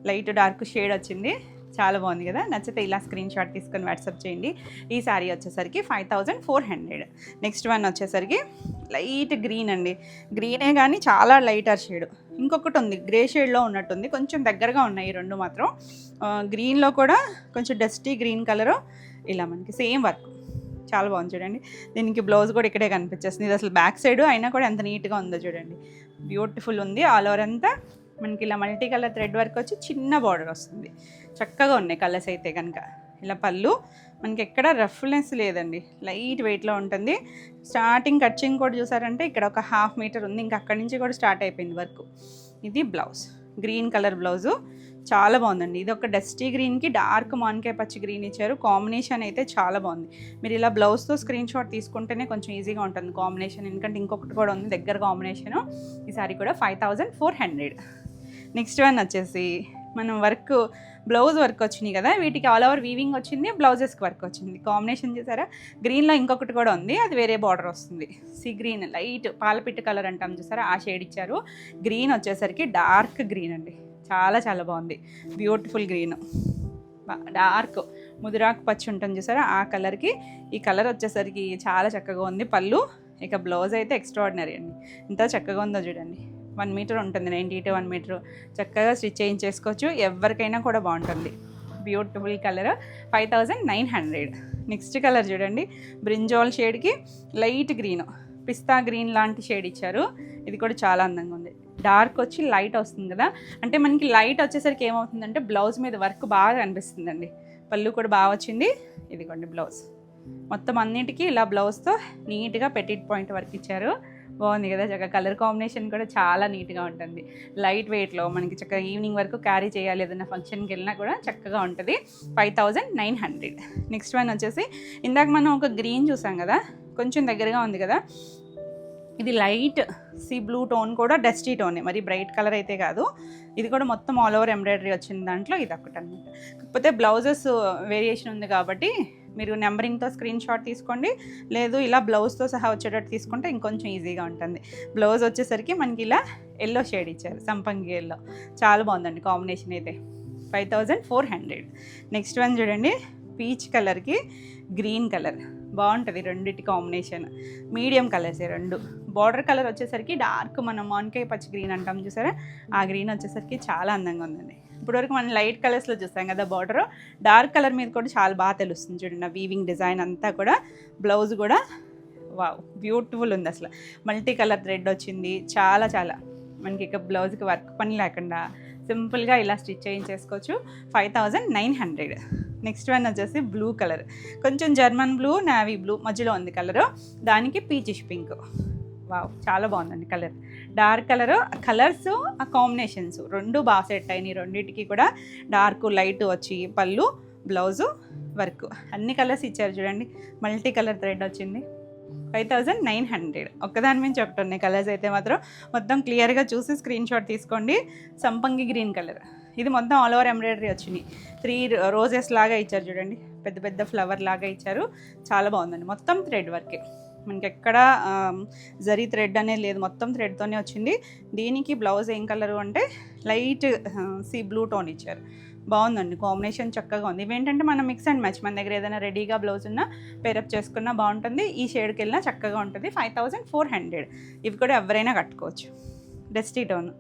లైట్ డార్క్ షేడ్ వచ్చింది, చాలా బాగుంది కదా. నచ్చితే ఇలా స్క్రీన్ షాట్ తీసుకొని వాట్సాప్ చేయండి. ఈ శారీ వచ్చేసరికి 5400. నెక్స్ట్ వన్ వచ్చేసరికి లైట్ గ్రీన్ అండి, గ్రీనే కానీ చాలా లైటర్ షేడ్. ఇంకొకటి ఉంది గ్రే షేడ్లో ఉన్నట్టుంది, కొంచెం దగ్గరగా ఉన్నాయి ఈ రెండు మాత్రం. గ్రీన్లో కూడా కొంచెం డస్టీ గ్రీన్ కలరు, ఇలా మనకి సేమ్ వర్క్, చాలా బాగుంది చూడండి. దీనికి బ్లౌజ్ కూడా ఇక్కడే కనిపించేస్తుంది. ఇది అసలు బ్యాక్ సైడ్ అయినా కూడా ఎంత నీట్గా ఉందో చూడండి, బ్యూటిఫుల్ ఉంది. ఆల్ ఓవర్ అంతా మనకి ఇలా మల్టీ కలర్ థ్రెడ్ వర్క్ వచ్చి చిన్న బార్డర్ వస్తుంది, చక్కగా ఉన్నాయి కలర్స్ అయితే కనుక. ఇలా పళ్ళు మనకి ఎక్కడ రఫ్నెస్ లేదండి, లైట్ వెయిట్లో ఉంటుంది. స్టార్టింగ్ కట్చింగ్ కూడా చూసారంటే ఇక్కడ ఒక 1/2 మీటర్ ఉంది, ఇంకా అక్కడి నుంచి కూడా స్టార్ట్ అయిపోయింది వర్క్. ఇది బ్లౌజ్, గ్రీన్ కలర్ బ్లౌజు, చాలా బాగుందండి. ఇది ఒక డస్టీ గ్రీన్కి డార్క్ మాన్కాయ పచ్చి గ్రీన్ ఇచ్చారు, కాంబినేషన్ అయితే చాలా బాగుంది. మీరు ఇలా బ్లౌజ్తో స్క్రీన్ షాట్ తీసుకుంటేనే కొంచెం ఈజీగా ఉంటుంది కాంబినేషన్, ఎందుకంటే ఇంకొకటి కూడా ఉంది దగ్గర కాంబినేషను. ఈ సారీ కూడా 5400. నెక్స్ట్ వన్ వచ్చేసి మనం బ్లౌజ్ వర్క్ వచ్చినాయి కదా, వీటికి ఆల్ ఓవర్ వీవింగ్ వచ్చింది, బ్లౌజెస్కి వర్క్ వచ్చింది. కాంబినేషన్ చూసారా, గ్రీన్లో ఇంకొకటి కూడా ఉంది, అది వేరే బార్డర్ వస్తుంది. సీ గ్రీన్, లైట్ పాలపిట్టు కలర్ అంటాం చూసారా, ఆ షేడ్ ఇచ్చారు. గ్రీన్ వచ్చేసరికి డార్క్ గ్రీన్ అండి, చాలా చాలా బాగుంది, బ్యూటిఫుల్ గ్రీన్, డార్క్ ముదిరాకు పచ్చి ఉంటుంది చూసారా, ఆ కలర్కి ఈ కలర్ వచ్చేసరికి చాలా చక్కగా ఉంది. పళ్ళు, ఇక బ్లౌజ్ అయితే ఎక్స్ట్రాడినరీ అండి, ఎంత చక్కగా ఉందో చూడండి. 1 మీటర్ ఉంటుంది, 90 to 1 మీటర్, చక్కగా స్టిచ్ చేయించేసుకోవచ్చు, ఎవరికైనా కూడా బాగుంటుంది. Beautiful colour 5900. నెక్స్ట్ కలర్ చూడండి, బ్రింజాల్ షేడ్కి లైట్ గ్రీన్, పిస్తా గ్రీన్ లాంటి షేడ్ ఇచ్చారు. ఇది కూడా చాలా అందంగా ఉంది. డార్క్ వచ్చి లైట్ వస్తుంది కదా, అంటే మనకి లైట్ వచ్చేసరికి ఏమవుతుందంటే బ్లౌజ్ మీద వర్క్ బాగా అనిపిస్తుందండి. పళ్ళు కూడా బాగా వచ్చింది. ఇదిగోండి బ్లౌజ్, మొత్తం అన్నిటికీ ఇలా బ్లౌజ్తో నీట్గా పెటిట్ పాయింట్ వర్క్ ఇచ్చారు. బాగుంది కదా, చక్కగా కలర్ కాంబినేషన్ కూడా చాలా నీట్గా ఉంటుంది. లైట్ వెయిట్లో మనకి చక్కగా ఈవినింగ్ వరకు క్యారీ చేయాలి, ఏదైనా ఫంక్షన్కి వెళ్ళినా కూడా చక్కగా ఉంటుంది. 5900. నెక్స్ట్ వన్ వచ్చేసి ఇందాక మనం ఒక గ్రీన్ చూసాం కదా, కొంచెం దగ్గరగా ఉంది కదా, ఇది లైట్ సీ బ్లూ టోన్, కూడా డస్టీ టోనే, మరి బ్రైట్ కలర్ అయితే కాదు. ఇది కూడా మొత్తం ఆల్ ఓవర్ ఎంబ్రాయిడరీ వచ్చింది దాంట్లో, ఇది ఒకటి అనమాట. కాకపోతే బ్లౌజెస్ వేరియేషన్ ఉంది కాబట్టి మీరు నెంబరింగ్తో స్క్రీన్ షాట్ తీసుకోండి, లేదు ఇలా బ్లౌజ్తో సహా వచ్చేటట్టు తీసుకుంటే ఇంకొంచెం ఈజీగా ఉంటుంది. బ్లౌజ్ వచ్చేసరికి మనకి ఇలా ఎల్లో షేడ్ ఇచ్చారు, సంపంగి ఎల్లో, చాలా బాగుందండి కాంబినేషన్ అయితే. 5400. నెక్స్ట్ వన్ చూడండి, పీచ్ కలర్కి గ్రీన్ కలర్ బాగుంటుంది, రెండింటి కాంబినేషన్ మీడియం కలర్సే రెండు. బార్డర్ కలర్ వచ్చేసరికి డార్క్, మనం మాన్కాయ పచ్చి గ్రీన్ అంటాం చూసారా, ఆ గ్రీన్ వచ్చేసరికి చాలా అందంగా ఉందండి. ఇప్పటివరకు మనం లైట్ కలర్స్లో చూస్తాం కదా బార్డర్, డార్క్ కలర్ మీద కూడా చాలా బాగా తెలుస్తుంది చూడండి. వీవింగ్ డిజైన్ అంతా కూడా, బ్లౌజ్ కూడా వావ్ బ్యూటిఫుల్ ఉంది అసలు. మల్టీ కలర్ థ్రెడ్ వచ్చింది, చాలా చాలా మనకి ఇక బ్లౌజ్కి వర్క్ పని లేకుండా సింపుల్గా ఇలా స్టిచ్ చేయించేసుకోవచ్చు. 5900. నెక్స్ట్ వన్ వచ్చేసి బ్లూ కలర్, కొంచెం జర్మన్ బ్లూ, నావీ బ్లూ మధ్యలో ఉంది కలరు, దానికి పీచిష్ పింక్. వావ్ చాలా బాగుందండి కలర్, డార్క్ కలరు. కలర్స్ ఆ కాంబినేషన్స్ రెండు బాగా సెట్ అయినాయి, రెండింటికి కూడా డార్క్ లైట్ వచ్చి పళ్ళు, బ్లౌజు, వర్క్ అన్ని కలర్స్ ఇచ్చారు చూడండి. మల్టీ కలర్ థ్రెడ్ వచ్చింది. 5900. ఒక్కదాని మించి ఒకటి ఉన్నాయి కలర్స్ అయితే మాత్రం. మొత్తం క్లియర్గా చూసి స్క్రీన్ షాట్ తీసుకోండి. సంపంగి గ్రీన్ కలర్, ఇది మొత్తం ఆల్ ఓవర్ ఎంబ్రాయిడరీ వచ్చినాయి, 3 రోజెస్ లాగా ఇచ్చారు చూడండి, పెద్ద పెద్ద ఫ్లవర్ లాగా ఇచ్చారు, చాలా బాగుందండి. మొత్తం థ్రెడ్ వర్కే, మనకి ఎక్కడ జరీ థ్రెడ్ అనేది లేదు, మొత్తం థ్రెడ్తోనే వచ్చింది. దీనికి బ్లౌజ్ ఏం కలరు అంటే లైట్ సీ బ్లూ టోన్ ఇచ్చారు, బాగుందండి కాంబినేషన్ చక్కగా ఉంది. ఇవేంటంటే మనం మిక్స్ అండ్ మ్యాచ్, మన దగ్గర ఏదైనా రెడీగా బ్లౌజ్ ఉన్నా పేరప్ చేసుకున్నా బాగుంటుంది, ఈ షేడ్కి వెళ్ళినా చక్కగా ఉంటుంది. 5400. ఇవి కూడా ఎవరైనా కట్టుకోవచ్చు. డస్టీ టోన్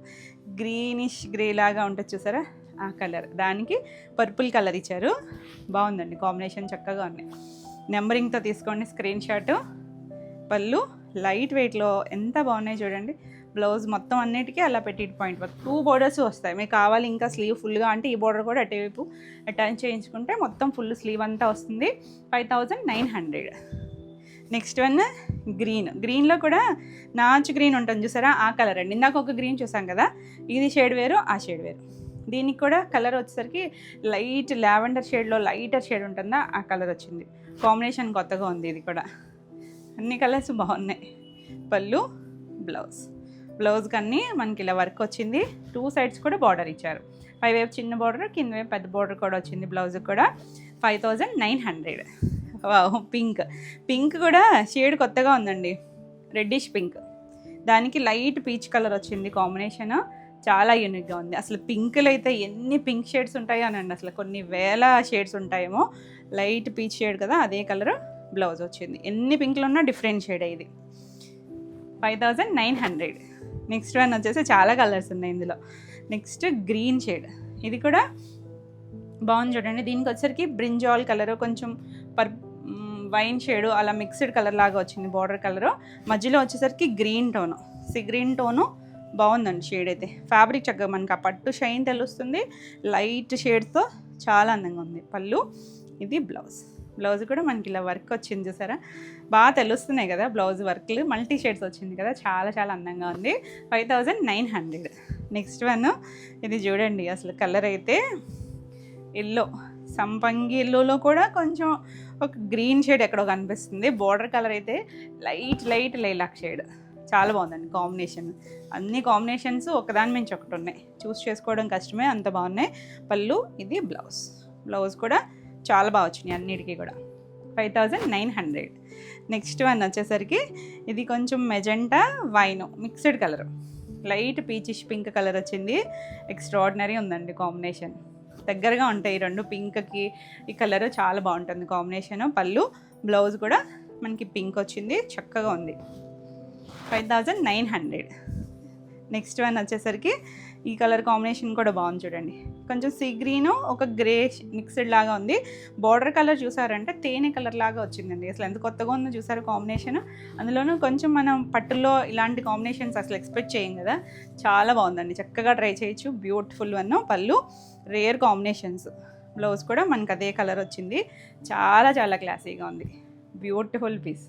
గ్రీనిష్ గ్రే లాగా ఉంటుంది చూసారా, ఆ కలర్, దానికి పర్పుల్ కలర్ ఇచ్చారు, బాగుందండి కాంబినేషన్ చక్కగా ఉంది. నెంబరింగ్తో తీసుకోండి స్క్రీన్ షాట్. పళ్ళు లైట్ వెయిట్లో ఎంత బాగున్నాయి చూడండి. బ్లౌజ్ మొత్తం అన్నిటికీ అలా పెట్టి పాయింట్ వర్క్, 2 బోర్డర్స్ వస్తాయి. మీకు కావాలి ఇంకా స్లీవ్ ఫుల్గా అంటే ఈ బోర్డర్ కూడా అటువైపు అటాచ్ చేయించుకుంటే మొత్తం ఫుల్ స్లీవ్ అంతా వస్తుంది. 5900. నెక్స్ట్ వన్ గ్రీన్, గ్రీన్లో కూడా నాచు గ్రీన్ ఉంటుంది చూసారా, ఆ కలర్ అండి. ఇందాక ఒక గ్రీన్ చూసాం కదా, ఇది షేడ్ వేరు, ఆ షేడ్ వేరు. దీనికి కూడా కలర్ వచ్చేసరికి లైట్ లావెండర్ షేడ్లో లైటర్ షేడ్ ఉంటుందా, ఆ కలర్ వచ్చింది. కాంబినేషన్ కొత్తగా ఉంది, ఇది కూడా అన్ని కలర్స్ బాగున్నాయి. పళ్ళు, బ్లౌజ్, బ్లౌజ్కి అన్నీ మనకి ఇలా వర్క్ వచ్చింది. 2 సైడ్స్ కూడా బార్డర్ ఇచ్చారు, పైవైపు చిన్న బార్డర్, కింద వైపు పెద్ద బార్డర్ కూడా వచ్చింది బ్లౌజ్కి కూడా. 5900. పింక్, పింక్ కూడా షేడ్ కొత్తగా ఉందండి, రెడ్డిష్ పింక్, దానికి లైట్ పీచ్ కలర్ వచ్చింది కాంబినేషన్, చాలా యూనిక్గా ఉంది. అసలు పింక్లు అయితే ఎన్ని పింక్ షేడ్స్ ఉంటాయో అనండి, అసలు కొన్ని వేల షేడ్స్ ఉంటాయేమో. లైట్ పీచ్ షేడ్ కదా, అదే కలర్ బ్లౌజ్ వచ్చింది. ఎన్ని పింక్లు ఉన్నా డిఫరెంట్ షేడ్ ఇది. 5900. నెక్స్ట్ వన్ వచ్చేసి చాలా కలర్స్ ఉన్నాయి ఇందులో. నెక్స్ట్ గ్రీన్ షేడ్, ఇది కూడా బాగుంది చూడండి. దీనికి వచ్చేసరికి బ్రింజాల్ కలరు, కొంచెం వైన్ షేడు అలా మిక్స్డ్ కలర్ లాగా వచ్చింది బార్డర్ కలరు. మధ్యలో వచ్చేసరికి గ్రీన్ టోను, గ్రీన్ టోను బాగుందండి షేడ్ అయితే. ఫ్యాబ్రిక్ చక్కగా మనకి ఆ పట్టు షైన్ తెలుస్తుంది, లైట్ షేడ్స్తో చాలా అందంగా ఉంది. పళ్ళు, ఇది బ్లౌజ్, బ్లౌజ్ కూడా మనకి ఇలా వర్క్ వచ్చింది చూసారా, బాగా తెలుస్తున్నాయి కదా బ్లౌజ్ వర్క్లు, మల్టీ షేడ్స్ వచ్చింది కదా, చాలా చాలా అందంగా ఉంది. 5900. నెక్స్ట్ వన్ ఇది చూడండి, అసలు కలర్ అయితే ఎల్లో, సంపంగి ఎల్లోలో కూడా కొంచెం ఒక గ్రీన్ షేడ్ ఎక్కడో కనిపిస్తుంది. బార్డర్ కలర్ అయితే లైట్ లైట్ లైలాక్ షేడ్, చాలా బాగుందండి కాంబినేషన్. అన్ని కాంబినేషన్స్ ఒకదాని మించి ఒకటి ఉన్నాయి, చూస్ చేసుకోవడం కష్టమే, అంత బాగున్నాయి. పళ్ళు, ఇది బ్లౌజ్, బ్లౌజ్ కూడా చాలా బాగా వచ్చినాయి అన్నిటికీ కూడా. 5900. నెక్స్ట్ వన్ వచ్చేసరికి ఇది కొంచెం magenta wine mixed colour, light peachish pink colour వచ్చింది. ఎక్స్ట్రాడినరీ ఉందండి కాంబినేషన్, దగ్గరగా ఉంటాయి రెండు పింక్కి ఈ కలర్, చాలా బాగుంటుంది కాంబినేషన్. పళ్ళు, బ్లౌజ్ కూడా మనకి పింక్ వచ్చింది, చక్కగా ఉంది. 5900. నెక్స్ట్ వన్ వచ్చేసరికి ఈ కలర్ కాంబినేషన్ కూడా బాగుంది చూడండి, కొంచెం సీ గ్రీను ఒక గ్రే మిక్స్డ్ లాగా ఉంది. బార్డర్ కలర్ చూసారంటే తేనె కలర్ లాగా వచ్చిందండి, అసలు ఎంత కొత్తగా ఉందో చూసారు కాంబినేషన్. అందులోనూ కొంచెం మనం పట్టుల్లో ఇలాంటి కాంబినేషన్స్ అసలు ఎక్స్పెక్ట్ చేయం కదా, చాలా బాగుందండి, చక్కగా ట్రై చేయొచ్చు. Beautiful one. పళ్ళు రేర్ కాంబినేషన్స్, బ్లౌజ్ కూడా మనకు అదే కలర్ వచ్చింది, చాలా చాలా క్లాసీగా ఉంది. బ్యూటిఫుల్ పీస్,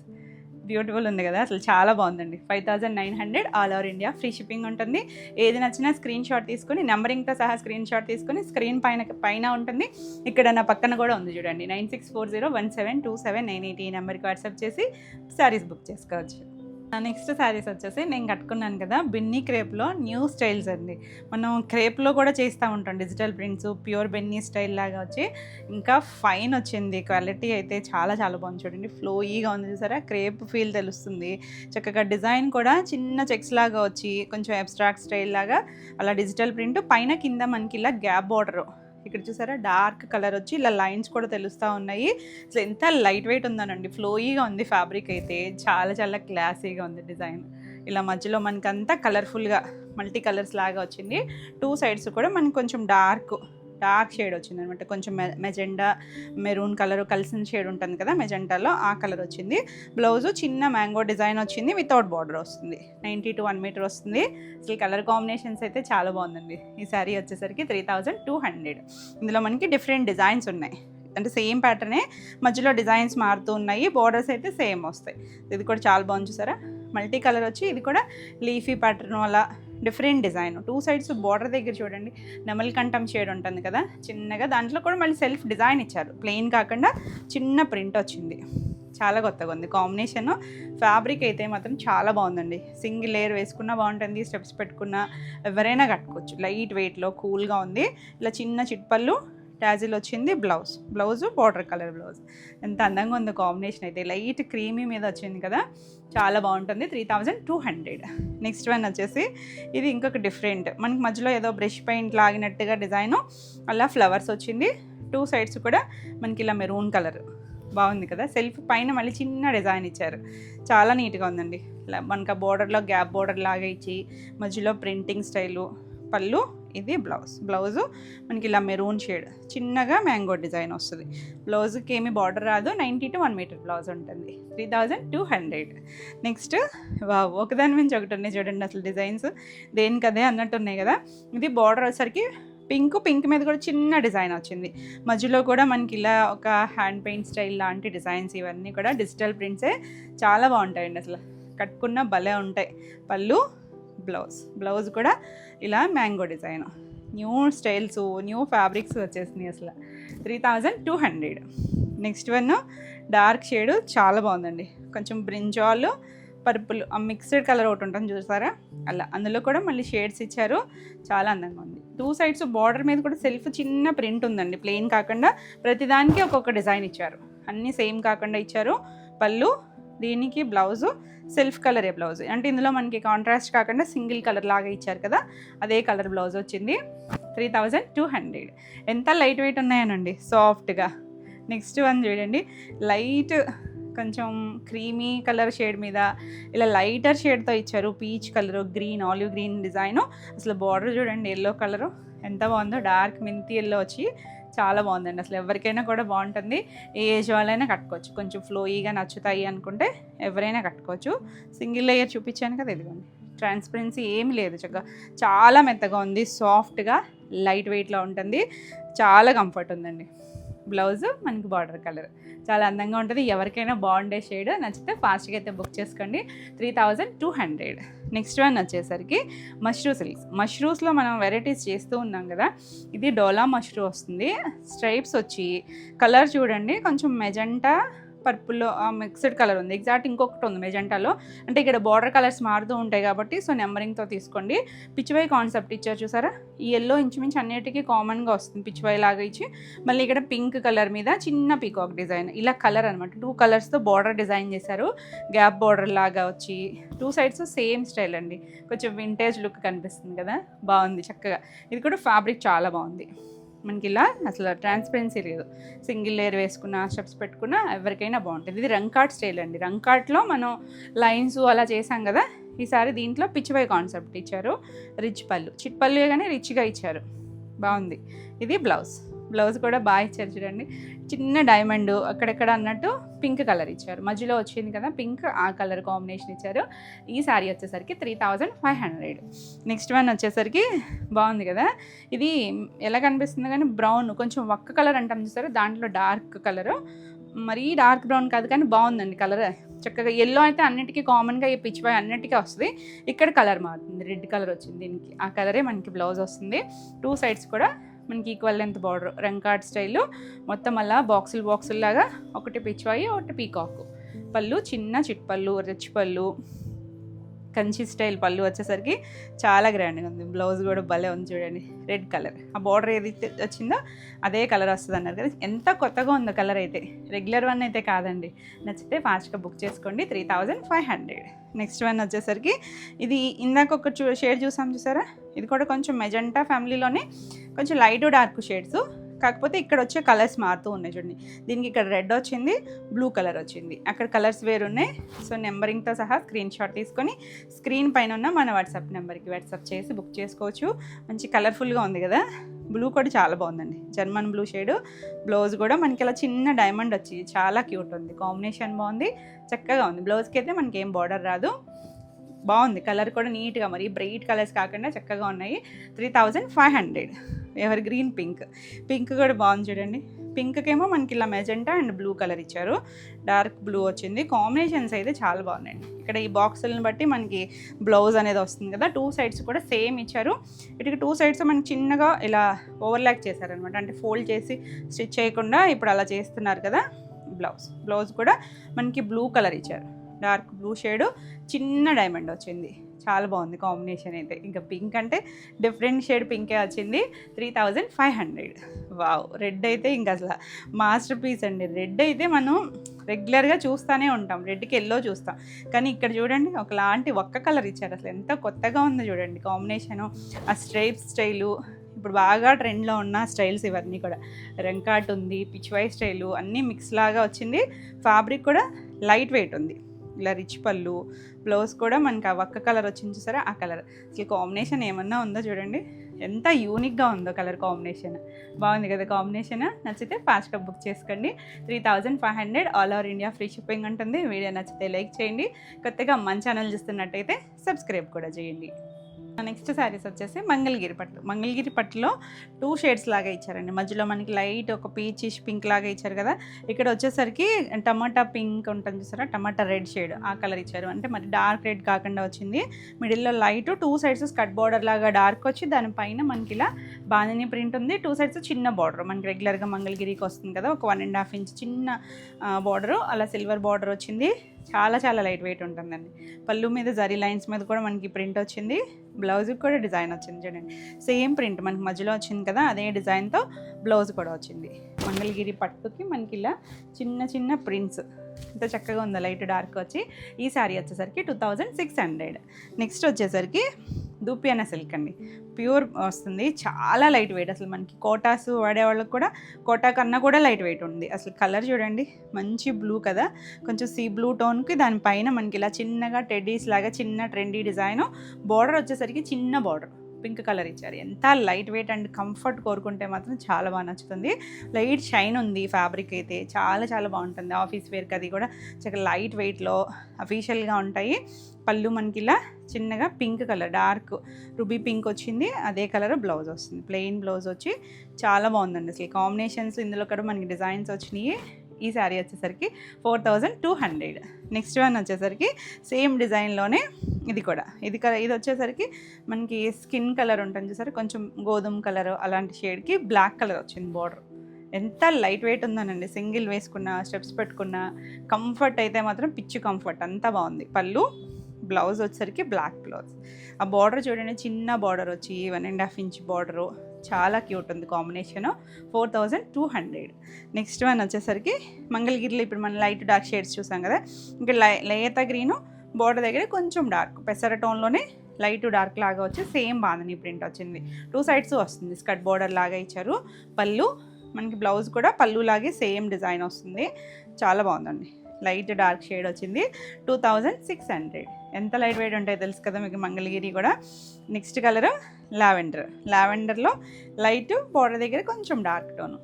బ్యూటిఫుల్ ఉంది కదా, అసలు చాలా బాగుందండి. 5900 all over India, free shipping ఉంటుంది. ఏది నచ్చినా స్క్రీన్ షాట్ తీసుకొని నెంబరింగ్తో సహా స్క్రీన్ షాట్ తీసుకొని స్క్రీన్ పైన ఉంటుంది. ఇక్కడ నా పక్కన కూడా ఉంది చూడండి, 9640172798 ఈ నెంబర్కి వాట్సాప్ చేసి శారీస్ బుక్ చేసుకోవచ్చు. నెక్స్ట్ శారీస్ వచ్చేసి నేను కట్టుకున్నాను కదా, బెన్నీ క్రేప్లో న్యూ స్టైల్స్ అండి. మనం క్రేప్లో కూడా చేస్తూ ఉంటాం డిజిటల్ ప్రింట్స్, ప్యూర్ బెన్నీ స్టైల్ లాగా వచ్చి ఇంకా ఫైన్ వచ్చింది. క్వాలిటీ అయితే చాలా చాలా బాగుంది చూడండి, ఫ్లోయీగా ఉంది చూసారా, క్రేప్ ఫీల్ తెలుస్తుంది. చక్కగా డిజైన్ కూడా చిన్న చెక్స్ లాగా వచ్చి కొంచెం అబ్స్ట్రాక్ట్ స్టైల్ లాగా అలా డిజిటల్ ప్రింట్, పైన కింద మనకి ఇలా గ్యాప్ బార్డర్, ఇక్కడ చూసారా డార్క్ కలర్ వచ్చి ఇలా లైన్స్ కూడా తెలుస్తూ ఉన్నాయి. అసలు ఎంత లైట్ వెయిట్ ఉందనండి, ఫ్లోయీగా ఉంది ఫ్యాబ్రిక్ అయితే, చాలా చాలా క్లాసీగా ఉంది డిజైన్. ఇలా మధ్యలో మనకంతా కలర్ఫుల్గా మల్టీ కలర్స్ లాగా వచ్చింది. 2 సైడ్స్ కూడా మనకి కొంచెం డార్క్ షేడ్ వచ్చింది అనమాట, కొంచెం మెజెండా మెరూన్ కలర్ కలిసిన షేడ్ ఉంటుంది కదా మెజెంటాలో, ఆ కలర్ వచ్చింది. బ్లౌజు చిన్న మ్యాంగో డిజైన్ వచ్చింది, వితౌట్ బార్డర్ వస్తుంది. 90 to 1 మీటర్ వస్తుంది. అసలు కలర్ కాంబినేషన్స్ అయితే చాలా బాగుందండి. ఈ శారీ వచ్చేసరికి 3200. ఇందులో మనకి డిఫరెంట్ డిజైన్స్ ఉన్నాయి, అంటే సేమ్ ప్యాటర్నే మధ్యలో డిజైన్స్ మారుతూ ఉన్నాయి, బార్డర్స్ అయితే సేమ్ వస్తాయి. ఇది కూడా చాలా బాగుంది చూసారా, మల్టీ కలర్ వచ్చి ఇది కూడా లీఫీ ప్యాటర్న్ వల్ల డిఫరెంట్ డిజైన్. 2 సైడ్స్ బార్డర్ దగ్గర చూడండి నెమలికంఠం షేడ్ ఉంటుంది కదా చిన్నగా, దాంట్లో కూడా మళ్ళీ సెల్ఫ్ డిజైన్ ఇచ్చారు, ప్లెయిన్ కాకుండా చిన్న ప్రింట్ వచ్చింది. చాలా కొత్తగా ఉంది కాంబినేషన్. ఫ్యాబ్రిక్ అయితే మాత్రం చాలా బాగుందండి, సింగిల్ లేయర్ వేసుకున్నా బాగుంటుంది, స్టెప్స్ పెట్టుకున్నా ఎవరైనా కట్టుకోవచ్చు. లైట్ వెయిట్లో కూల్గా ఉంది. ఇలా చిన్న చిట్పళ్ళు టాజిల్ వచ్చింది, బ్లౌజు బార్డర్ కలర్ బ్లౌజ్. ఎంత అందంగా ఉందో కాంబినేషన్ అయితే, లైట్ క్రీమీ మీద వచ్చింది కదా, చాలా బాగుంటుంది. 3200. నెక్స్ట్ వన్ వచ్చేసి ఇది ఇంకొక డిఫరెంట్, మనకి మధ్యలో ఏదో బ్రష్ పెయింట్ లాగినట్టుగా డిజైను, అలా ఫ్లవర్స్ వచ్చింది. 2 సైడ్స్ కూడా మనకి ఇలా మెరూన్ కలర్ బాగుంది కదా, సెల్ఫ్ పైన మళ్ళీ చిన్న డిజైన్ ఇచ్చారు, చాలా నీట్గా ఉందండి. ఇలా మనకి ఆ బోర్డర్లో గ్యాప్ బోర్డర్ లాగా ఇచ్చి మధ్యలో ప్రింటింగ్ స్టైలు, పళ్ళు, ఇది బ్లౌజు మనకి ఇలా మెరూన్ షేడ్ చిన్నగా మ్యాంగో డిజైన్ వస్తుంది. బ్లౌజ్కి ఏమి బార్డర్ రాదు, 90 to 1 మీటర్ బ్లౌజ్ ఉంటుంది. 3200. నెక్స్ట్ ఒకదాని నుంచి ఒకటి ఉన్నాయి చూడండి, అసలు డిజైన్స్ దేనికదే అన్నట్టు ఉన్నాయి కదా. ఇది బార్డర్ వచ్చేసరికి పింక్ మీద కూడా చిన్న డిజైన్ వచ్చింది, మధ్యలో కూడా మనకి ఇలా ఒక హ్యాండ్ పెయింట్ స్టైల్ లాంటి డిజైన్స్, ఇవన్నీ కూడా డిజిటల్ ప్రింట్సే, చాలా బాగుంటాయండి, అసలు కట్టుకున్న భలే ఉంటాయి. పళ్ళు, బ్లౌజ్ కూడా ఇలా mango design, new styles, new fabrics వచ్చేసినాయి అసలు. 3200. నెక్స్ట్ వన్ డార్క్ షేడ్ చాలా బాగుందండి, కొంచెం బ్రింజాల్ పర్పుల్ ఆ మిక్స్డ్ కలర్ ఒకటి ఉంటుంది చూసారా, అలా అందులో కూడా మళ్ళీ షేడ్స్ ఇచ్చారు, చాలా అందంగా ఉంది. 2 సైడ్స్ బార్డర్ మీద కూడా సెల్ఫ్ చిన్న ప్రింట్ ఉందండి, ప్లెయిన్ కాకుండా ప్రతిదానికి ఒక్కొక్క డిజైన్ ఇచ్చారు, అన్నీ సేమ్ కాకుండా ఇచ్చారు. పళ్ళు, దీనికి బ్లౌజు సెల్ఫ్ కలరే బ్లౌజ్, అంటే ఇందులో మనకి కాంట్రాస్ట్ కాకుండా సింగిల్ కలర్ లాగా ఇచ్చారు కదా, అదే కలర్ బ్లౌజ్ వచ్చింది. 3200. ఎంత లైట్ వెయిట్ ఉన్నాయనండి, సాఫ్ట్గా. నెక్స్ట్ వన్ చూడండి, లైట్ కొంచెం క్రీమీ కలర్ షేడ్ మీద ఇలా లైటర్ షేడ్తో ఇచ్చారు, peach colour, olive green design. అసలు బార్డర్ చూడండి ఎల్లో కలరు ఎంత బాగుందో, డార్క్ మెంతి ఎల్లో వచ్చి చాలా బాగుందండి. అసలు ఎవరికైనా కూడా బాగుంటుంది, ఏ ఏజ్ వాళ్ళైనా కట్టుకోవచ్చు. కొంచెం ఫ్లోయీగా నచ్చుతాయి అనుకుంటే ఎవరైనా కట్టుకోవచ్చు. సింగిల్ లేయర్ చూపించాను కదా, ఇదిగోండి ట్రాన్స్పరెన్సీ ఏమి లేదు, చక్కగా చాలా మెత్తగా ఉంది, సాఫ్ట్గా లైట్ వెయిట్లో ఉంటుంది, చాలా కంఫర్ట్ ఉందండి. బ్లౌజ్ మనకి బార్డర్ కలర్ చాలా అందంగా ఉంటుంది, ఎవరికైనా బాగుండే షేడ్, నచ్చితే ఫాస్ట్గా అయితే బుక్ చేసుకోండి. 3200. నెక్స్ట్ వన్ వచ్చేసరికి మష్రూస్లో మనం వెరైటీస్ చేస్తూ ఉన్నాం కదా, ఇది డోలా మష్రూ వస్తుంది. స్ట్రైప్స్ వచ్చి కలర్ చూడండి కొంచెం మెజెంటా పర్పుల్లో మిక్స్డ్ కలర్ ఉంది, ఎగ్జాక్ట్ ఇంకొకటి ఉంది మెజెంటాలో, అంటే ఇక్కడ బార్డర్ కలర్స్ మారుతూ ఉంటాయి కాబట్టి సో నెంబరింగ్తో తీసుకోండి. పిచ్చివై కాన్సెప్ట్ ఇచ్చారు చూసారా, ఈ ఎల్లో ఇంచుమించు అన్నిటికీ కామన్గా వస్తుంది, పిచ్చివై లాగా ఇచ్చి మళ్ళీ ఇక్కడ పింక్ కలర్ మీద చిన్న పీకాక్ డిజైన్, ఇలా కలర్ అనమాట 2 కలర్స్తో బార్డర్ డిజైన్ చేశారు, గ్యాప్ బార్డర్ లాగా వచ్చి 2 సైడ్స్ సేమ్ స్టైల్ అండి, కొంచెం వింటేజ్ లుక్ కనిపిస్తుంది కదా, బాగుంది చక్కగా. ఇది కూడా ఫ్యాబ్రిక్ చాలా బాగుంది, మనకి ఇలా అసలు ట్రాన్స్పరెన్సీ లేదు, సింగిల్ లేయర్ వేసుకున్న స్టెప్స్ పెట్టుకున్న ఎవరికైనా బాగుంటుంది. ఇది రంకాట్ స్టైల్ అండి, రంకాట్లో మనం లైన్స్ అలా చేసాం కదా, ఈసారి దీంట్లో పిచ్చివై కాన్సెప్ట్ ఇచ్చారు. రిచ్ పళ్ళు, చిట్ పళ్ళు కానీ రిచ్గా ఇచ్చారు, బాగుంది. ఇది బ్లౌజ్ కూడా బాగా ఇచ్చారు చూడండి, చిన్న డైమండ్ అక్కడెక్కడ అన్నట్టు పింక్ కలర్ ఇచ్చారు, మధ్యలో వచ్చింది కదా పింక్, ఆ కలర్ కాంబినేషన్ ఇచ్చారు. ఈ శారీ వచ్చేసరికి 3500. నెక్స్ట్ వన్ వచ్చేసరికి బాగుంది కదా, ఇది ఎలా కనిపిస్తుంది కానీ బ్రౌన్ కొంచెం వక్క కలర్ అంటాం చూసారు, దాంట్లో డార్క్ కలరు మరీ డార్క్ బ్రౌన్ కాదు కానీ బాగుందండి కలర్. చక్కగా ఎల్లో అయితే అన్నిటికీ కామన్గా ఈ పిచ్ వై అన్నిటికీ వస్తుంది. ఇక్కడ కలర్ మారుతుంది, రెడ్ కలర్ వచ్చింది దీనికి. ఆ కలరే మనకి బ్లౌజ్ వస్తుంది. 2 సైడ్స్ కూడా మనకి ఈక్వల్ లెంత్ బార్డర్, రంకాట్ స్టైల్ మొత్తం అలా బాక్సులు లాగా, ఒకటి పిచ్ వై ఒకటి పీకాక్. పళ్ళు చిన్న చిట్ పళ్ళు, రిచ్ పళ్ళు, కంచి స్టైల్ పళ్ళు వచ్చేసరికి చాలా గ్రాండ్గా ఉంది. బ్లౌజ్ కూడా భలే ఉంది చూడండి, రెడ్ కలర్. ఆ బార్డర్ ఏది వచ్చిందో అదే కలర్ వస్తుంది అన్నారు కదా, ఎంత కొత్తగా ఉందో కలర్ అయితే. రెగ్యులర్ వన్ అయితే కాదండి. నచ్చితే ఫాస్ట్గా బుక్ చేసుకోండి. 3500. నెక్స్ట్ వన్ వచ్చేసరికి ఇది ఇందాక ఒక షేడ్ చూసారా, ఇది కూడా కొంచెం మెజెంటా ఫ్యామిలీలోనే కొంచెం లైట్ డార్క్ షేడ్స్, కాకపోతే ఇక్కడ వచ్చే కలర్స్ మారుతూ ఉన్నాయి చూడండి. దీనికి ఇక్కడ రెడ్ వచ్చింది, బ్లూ కలర్ వచ్చింది, అక్కడ కలర్స్ వేరు ఉన్నాయి. సో నెంబరింగ్తో సహా స్క్రీన్ షాట్ తీసుకొని స్క్రీన్ పైన ఉన్న మన వాట్సాప్ నెంబర్కి వాట్సాప్ చేసి బుక్ చేసుకోవచ్చు. మంచి కలర్ఫుల్గా ఉంది కదా, బ్లూ కూడా చాలా బాగుందండి, జర్మన్ బ్లూ షేడు. బ్లౌజ్ కూడా మనకి ఇలా చిన్న డైమండ్ వచ్చి చాలా క్యూట్ ఉంది, కాంబినేషన్ బాగుంది, చక్కగా ఉంది. బ్లౌజ్కి అయితే మనకి ఏం బార్డర్ రాదు, బాగుంది. కలర్ కూడా నీట్గా, మరి బ్రైట్ కలర్స్ కాకుండా చక్కగా ఉన్నాయి. 3500. ఎవర్ గ్రీన్ పింక్ కూడా బాగుంది చూడండి. పింక్కేమో మనకి ఇలా మెజెంటా అండ్ బ్లూ కలర్ ఇచ్చారు, డార్క్ బ్లూ వచ్చింది. కాంబినేషన్స్ అయితే చాలా బాగున్నాయండి. ఇక్కడ ఈ బాక్సులను బట్టి మనకి బ్లౌజ్ అనేది వస్తుంది కదా, 2 సైడ్స్ కూడా సేమ్ ఇచ్చారు. ఇటుకి 2 సైడ్స్ మనకి చిన్నగా ఇలా ఓవర్లాక్ చేశారనమాట, అంటే ఫోల్డ్ చేసి స్టిచ్ చేయకుండా ఇప్పుడు అలా చేస్తున్నారు కదా. బ్లౌజ్ కూడా మనకి బ్లూ కలర్ ఇచ్చారు, డార్క్ బ్లూ షేడు, చిన్న డైమండ్ వచ్చింది, చాలా బాగుంది కాంబినేషన్ అయితే. ఇంకా పింక్ అంటే డిఫరెంట్ షేడ్ పింకే వచ్చింది. 3500. వావ్, రెడ్ అయితే ఇంకా అసలు మాస్టర్ పీస్ అండి. రెడ్ అయితే మనం రెగ్యులర్గా చూస్తూనే ఉంటాం, రెడ్కి ఎల్లో చూస్తాం, కానీ ఇక్కడ చూడండి ఒకలాంటి ఒక్క కలర్ ఇచ్చారు. అసలు ఎంత కొత్తగా ఉందో చూడండి కాంబినేషను. ఆ స్ట్రైప్స్ స్టైలు ఇప్పుడు బాగా ట్రెండ్లో ఉన్న స్టైల్స్ ఇవన్నీ కూడా. రంకాట్ ఉంది, పిచ్ వై స్టైలు, అన్నీ మిక్స్ లాగా వచ్చింది. ఫ్యాబ్రిక్ కూడా లైట్ వెయిట్ ఉంది, ఇలా రిచ్ పళ్ళు. బ్లౌజ్ కూడా మనకి ఆ ఒక్క కలర్ వచ్చింది చూసారా, ఆ కలర్. అసలు కాంబినేషన్ ఏమన్నా ఉందో చూడండి, ఎంత యూనిక్గా ఉందో కలర్ కాంబినేషన్. బాగుంది కదా కాంబినేషన్. నచ్చితే ఫాస్ట్గా బుక్ చేసుకోండి. 3500 all over India free shipping ఉంటుంది. వీడియో నచ్చితే లైక్ చేయండి, కొత్తగా మన ఛానల్ చూస్తున్నట్టయితే సబ్స్క్రైబ్ కూడా చేయండి. నెక్స్ట్ శారీస్ వచ్చేసి మంగళగిరి పట్టులో 2 షేడ్స్ లాగా ఇచ్చారండి. మధ్యలో మనకి లైట్ ఒక పీచిష్ పింక్ లాగా ఇచ్చారు కదా, ఇక్కడ వచ్చేసరికి టమాటా పింక్ ఉంటుంది చూసారా, టమాటా రెడ్ షేడ్ ఆ కలర్ ఇచ్చారు. అంటే మరి డార్క్ రెడ్ కాకుండా వచ్చింది. మిడిల్లో లైట్, 2 సైడ్స్ స్కట్ బార్డర్ లాగా డార్క్ వచ్చి దానిపైన మనకి ఇలా బాందిని ప్రింట్ ఉంది. 2 సైడ్స్ చిన్న బార్డర్, మనకి రెగ్యులర్గా మంగళగిరికి వస్తుంది కదా, ఒక 1.5 ఇంచ్ చిన్న బార్డరు, అలా సిల్వర్ బార్డర్ వచ్చింది. చాలా లైట్ వెయిట్ ఉంటుందండి. పళ్ళు మీద జరీ లైన్స్ మీద కూడా మనకి ప్రింట్ వచ్చింది. బ్లౌజ్కి కూడా డిజైన్ వచ్చింది చూడండి, సేమ్ ప్రింట్ మనకి మధ్యలో వచ్చింది కదా, అదే డిజైన్తో బ్లౌజ్ కూడా వచ్చింది. మంగళగిరి పట్టుకి మనకి ఇలా చిన్న ప్రింట్స్, ఇంత చక్కగా ఉందో లైట్ డార్క్ వచ్చి. ఈ శారీ వచ్చేసరికి 2600. నెక్స్ట్ వచ్చేసరికి దూపియానా సిల్క్ అండి, ప్యూర్ వస్తుంది, చాలా లైట్ వెయిట్. అసలు మనకి కోటాస్ వాడేవాళ్ళకి కూడా కోటా కన్నా కూడా లైట్ వెయిట్ ఉంది. అసలు కలర్ చూడండి, మంచి బ్లూ కదా, కొంచెం సీ బ్లూ టోన్కి దానిపైన మనకి ఇలా చిన్నగా టెడ్డీస్ లాగా చిన్న ట్రెండీ డిజైన్. బార్డర్ వచ్చేసరికి చిన్న బార్డర్, పింక్ కలర్ ఇచ్చారు. ఎంత లైట్ వెయిట్ అండ్ కంఫర్ట్ కోరుకుంటే మాత్రం చాలా బాగా నచ్చుతుంది. లైట్ షైన్ ఉంది ఫ్యాబ్రిక్ అయితే, చాలా బాగుంటుంది. ఆఫీస్ వేర్కి అది కూడా చక్కగా లైట్ వెయిట్లో అఫీషియల్గా ఉంటాయి. పళ్ళు మనకి ఇలా చిన్నగా pink colour, dark ruby pink వచ్చింది, అదే కలర్ బ్లౌజ్ వస్తుంది. ప్లెయిన్ బ్లౌజ్ వచ్చి చాలా బాగుందండి. అసలు కాంబినేషన్స్ ఇందులో కూడా మనకి డిజైన్స్ వచ్చినాయి. ఈ శారీ వచ్చేసరికి 4200. నెక్స్ట్ వన్ వచ్చేసరికి సేమ్ డిజైన్లోనే ఇది వచ్చేసరికి మనకి స్కిన్ కలర్ ఉంటుంది చూసారు, కొంచెం గోధుమ కలర్ అలాంటి షేడ్కి బ్లాక్ కలర్ వచ్చింది బార్డర్. ఎంత లైట్ వెయిట్ ఉందనండి, సింగిల్ వేసుకున్న, స్టెప్స్ పెట్టుకున్న కంఫర్ట్ అయితే మాత్రం పిచ్చి కంఫర్ట్, అంతా బాగుంది. పళ్ళు, బ్లౌజ్ వచ్చేసరికి బ్లాక్ బ్లౌజ్. ఆ బార్డర్ చూడండి, చిన్న బార్డర్ వచ్చి 1.5 ఇంచ్ బార్డరు, చాలా క్యూట్ ఉంది కాంబినేషను. 4200. నెక్స్ట్ వన్ వచ్చేసరికి మంగళగిరిలో ఇప్పుడు మనం లైట్ డార్క్ షేడ్స్ చూసాం కదా, ఇంకా లేత గ్రీను, బార్డర్ దగ్గర కొంచెం డార్క్ పెసర టోన్లోనే లైట్ డార్క్ లాగా వచ్చి సేమ్ బాందని ప్రింట్ వచ్చింది. 2 సైడ్స్ వస్తుంది, స్కర్ట్ బార్డర్ లాగా ఇచ్చారు. పళ్ళు మనకి బ్లౌజ్ కూడా పళ్ళు లాగే సేమ్ డిజైన్ వస్తుంది, చాలా బాగుందండి. లైట్ డార్క్ షేడ్ వచ్చింది. 2600. ఎంత లైట్ వెయిట్ ఉంటాయో తెలుసు కదా మీకు మంగళగిరి కూడా. నెక్స్ట్ కలర్ లావెండర్లో లైట్ బార్డర్ దగ్గర కొంచెం డార్క్ టోను,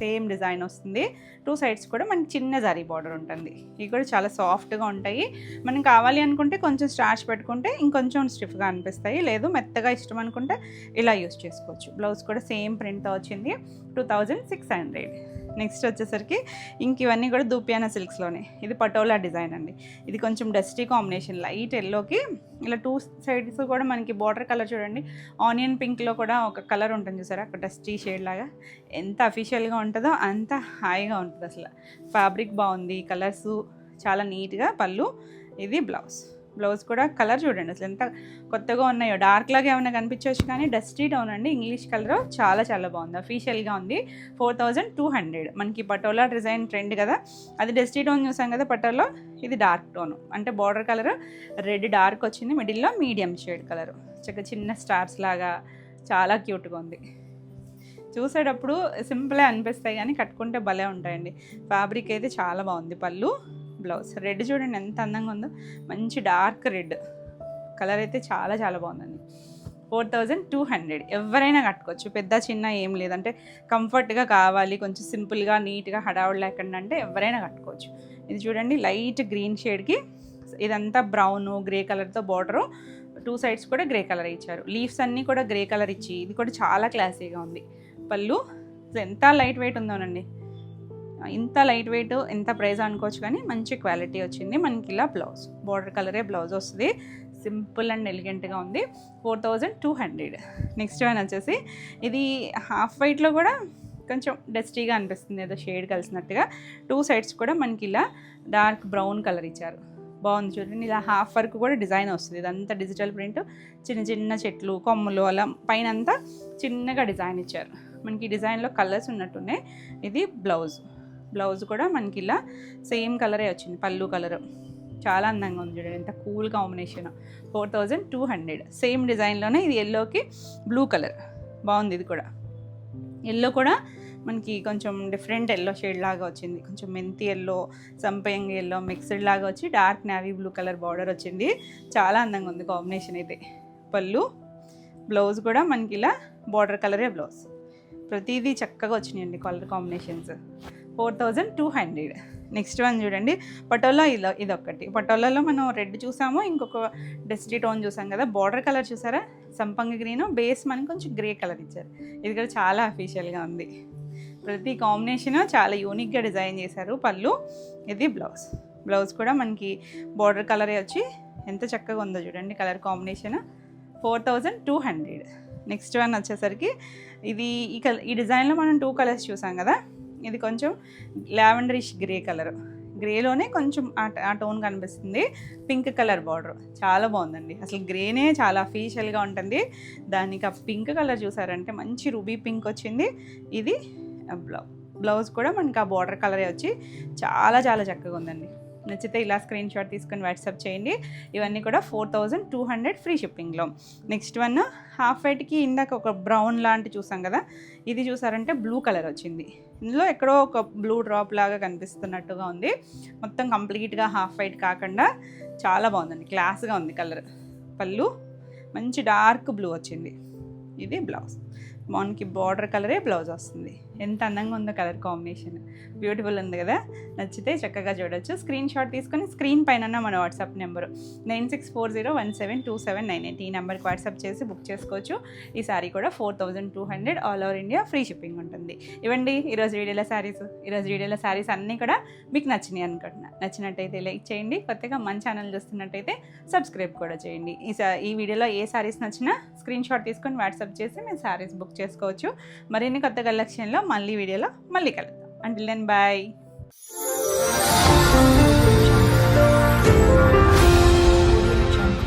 సేమ్ డిజైన్ వస్తుంది. టూ సైడ్స్ కూడా మనకి చిన్న జరీ బార్డర్ ఉంటుంది. ఇవి కూడా చాలా సాఫ్ట్గా ఉంటాయి. మనం కావాలి అనుకుంటే కొంచెం స్టార్చ్ పెట్టుకుంటే ఇంకొంచెం స్టిఫ్గా అనిపిస్తాయి, లేదు మెత్తగా ఇష్టం అనుకుంటే ఇలా యూస్ చేసుకోవచ్చు. బ్లౌజ్ కూడా సేమ్ ప్రింట్తో వచ్చింది, 2600. నెక్స్ట్ వచ్చేసరికి ఇంక ఇవన్నీ కూడా దూపియానా సిల్క్స్లోనే. ఇది పటోలా డిజైన్ అండి. ఇది కొంచెం డస్టీ కాంబినేషన్, లైట్ ఎల్లోకి ఇలా టూ సైడ్స్ కూడా మనకి బార్డర్ కలర్ చూడండి, ఆనియన్ పింక్లో కూడా ఒక కలర్ ఉంటుంది చూసారా, ఒక డస్టీ షేడ్ లాగా. ఎంత అఫీషియల్గా ఉంటుందో అంత హాయిగా ఉంటుంది అసలు. ఫ్యాబ్రిక్ బాగుంది, కలర్స్ చాలా నీట్గా. పళ్ళు, ఇది బ్లౌజ్ కూడా కలర్ చూడండి అసలు ఎంత కొత్తగా ఉన్నాయో. డార్క్ లాగా ఏమైనా కనిపించవచ్చు కానీ డస్టీ టోన్ అండి, ఇంగ్లీష్ కలర్. చాలా చాలా బాగుంది, అఫీషియల్గా ఉంది. 4200. మనకి పటోలా డిజైన్ ట్రెండ్ కదా, అది డస్టీ టోన్ చూసాం కదా పటోలా, ఇది డార్క్ టోన్. అంటే బార్డర్ కలర్ రెడ్ డార్క్ వచ్చింది, మిడిల్లో మీడియం షేడ్ కలర్, చక్కగా చిన్న స్టార్స్ లాగా చాలా క్యూట్గా ఉంది. చూసేటప్పుడు సింపులే అనిపిస్తాయి కానీ కట్టుకుంటే భలే ఉంటాయండి. ఫ్యాబ్రిక్ అయితే చాలా బాగుంది. పళ్ళు, బ్లౌజ్. రెడ్ చూడండి ఎంత అందంగా ఉందో, మంచి డార్క్ రెడ్ కలర్ అయితే చాలా చాలా బాగుందండి. 4200. ఎవరైనా కట్టుకోవచ్చు, పెద్ద చిన్న ఏం లేదంటే కంఫర్ట్గా కావాలి, కొంచెం సింపుల్గా నీట్గా హడావుడి లేకుండా అంటే ఎవరైనా కట్టుకోవచ్చు. ఇది చూడండి లైట్ గ్రీన్ షేడ్కి ఇదంతా బ్రౌన్ గ్రే కలర్తో బార్డరు, టూ సైడ్స్ కూడా గ్రే కలర్ ఇచ్చారు. లీవ్స్ అన్నీ కూడా గ్రే కలర్ ఇచ్చి ఇది కూడా చాలా క్లాసీగా ఉంది. పళ్ళు ఎంత లైట్ వెయిట్ ఉందోనండి, ఇంత లైట్ వెయిట్ ఎంత ప్రైస్ అనుకోవచ్చు కానీ మంచి క్వాలిటీ వచ్చింది. మనకి ఇలా బ్లౌజ్ బార్డర్ కలరే బ్లౌజ్ వస్తుంది, సింపుల్ అండ్ ఎలిగెంట్గా ఉంది. 4200. నెక్స్ట్ వన్ వచ్చేసి ఇది హాఫ్ వైట్లో కూడా కొంచెం డస్టీగా అనిపిస్తుంది, ఏదో షేడ్ కలిసినట్టుగా. టూ సైడ్స్ కూడా మనకి ఇలా డార్క్ బ్రౌన్ కలర్ ఇచ్చారు, బాగుంది చూడండి. ఇలా హాఫ్ వర్క్ కూడా డిజైన్ వస్తుంది, ఇదంతా డిజిటల్ ప్రింట్, చిన్న చిన్న చెట్లు కొమ్మలు అలా పైన అంతా చిన్నగా డిజైన్ ఇచ్చారు. మనకి ఈ డిజైన్లో కలర్స్ ఉన్నట్టున్నాయి. ఇది బ్లౌజ్ కూడా మనకి ఇలా సేమ్ కలరే వచ్చింది, పళ్ళు కలర్. చాలా అందంగా ఉంది చూడండి, ఎంత కూల్ కాంబినేషన్. 4200. సేమ్ డిజైన్లోనే ఇది ఎల్లోకి బ్లూ కలర్ బాగుంది. ఇది కూడా ఎల్లో కూడా మనకి కొంచెం డిఫరెంట్ ఎల్లో షేడ్ లాగా వచ్చింది, కొంచెం మెంతి ఎల్లో, సంపంగి ఎల్లో మిక్స్డ్ లాగా వచ్చి dark navy blue colour border వచ్చింది. చాలా అందంగా ఉంది కాంబినేషన్ అయితే. పళ్ళు, బ్లౌజ్ కూడా మనకి ఇలా బార్డర్ కలరే బ్లౌజ్. ప్రతిదీ చక్కగా వచ్చినాయండి కలర్ కాంబినేషన్స్. 4200. నెక్స్ట్ వన్ చూడండి పటోలా, ఇదొకటి. పటోలాలో మనం రెడ్ చూసాము, ఇంకొక డస్టీ టోన్ చూసాం కదా. బార్డర్ కలర్ చూసారా, సంపంగి గ్రీన్, బేస్ మనకి కొంచెం గ్రే కలర్ ఇచ్చారు. ఇది కూడా చాలా అఫీషియల్గా ఉంది. ప్రతి కాంబినేషన్ చాలా యూనిక్గా డిజైన్ చేశారు. పళ్ళు, ఇది బ్లౌజ్ కూడా మనకి బార్డర్ కలరే వచ్చి ఎంత చక్కగా ఉందో చూడండి కలర్ కాంబినేషన్. 4200. నెక్స్ట్ వన్ వచ్చేసరికి ఇది ఈ డిజైన్లో మనం టూ కలర్స్ చూసాం కదా. ఇది కొంచెం లావెండరిష్ గ్రే కలర్, గ్రేలోనే కొంచెం ఆ టోన్ కనిపిస్తుంది, పింక్ కలర్ బార్డర్. చాలా బాగుందండి అసలు. గ్రేనే చాలా అఫీషియల్గా ఉంటుంది, దానికి ఆ పింక్ కలర్ చూసారంటే మంచి రూబీ పింక్ వచ్చింది. ఇది బ్లౌజ్ కూడా మనకి ఆ బార్డర్ కలరే వచ్చి చాలా చాలా చక్కగా ఉందండి. నచ్చితే ఇలా స్క్రీన్ షాట్ తీసుకొని వాట్సాప్ చేయండి. ఇవన్నీ కూడా 4200 ఫ్రీ షిప్పింగ్లో. నెక్స్ట్ వన్ హాఫ్ వైట్కి ఇందాక ఒక బ్రౌన్ లాంటి చూసాం కదా, ఇది చూసారంటే బ్లూ కలర్ వచ్చింది. ఇందులో ఎక్కడో ఒక బ్లూ డ్రాప్ లాగా కనిపిస్తున్నట్టుగా ఉంది. మొత్తం కంప్లీట్గా హాఫ్ వైట్ కాకుండా చాలా బాగుందండి, క్లాస్గా ఉంది కలర్. పళ్ళు మంచి డార్క్ బ్లూ వచ్చింది. ఇది బ్లౌజ్, మనకి బార్డర్ కలరే బ్లౌజ్ వస్తుంది. ఎంత అందంగా ఉందో కలర్ కాంబినేషన్, బ్యూటిఫుల్ ఉంది కదా. నచ్చితే చక్కగా చూడొచ్చు. స్క్రీన్ షాట్ తీసుకొని స్క్రీన్ పైన మన వాట్సాప్ నెంబరు 9640172798 ఈ నెంబర్కి వాట్సాప్ చేసి బుక్ చేసుకోవచ్చు. ఈ శారీ కూడా 4200 all over India free shipping ఉంటుంది. ఇవ్వండి ఈరోజు వీడియోలో శారీస్ అన్నీ కూడా మీకు నచ్చినాయి అనుకుంటున్నా. నచ్చినట్టయితే లైక్ చేయండి, కొత్తగా మన ఛానల్ చూస్తున్నట్టయితే సబ్స్క్రైబ్ కూడా చేయండి. ఈ వీడియోలో ఏ శారీస్ నచ్చినా స్క్రీన్ షాట్ తీసుకొని వాట్సాప్ చేసి మేము శారీస్ బుక్ చేసుకోవచ్చు. మరిన్ని కొత్త కలెక్షన్లో మళ్ళీ వీడియోలో మళ్ళీ కలుద్దాం. Until then bye.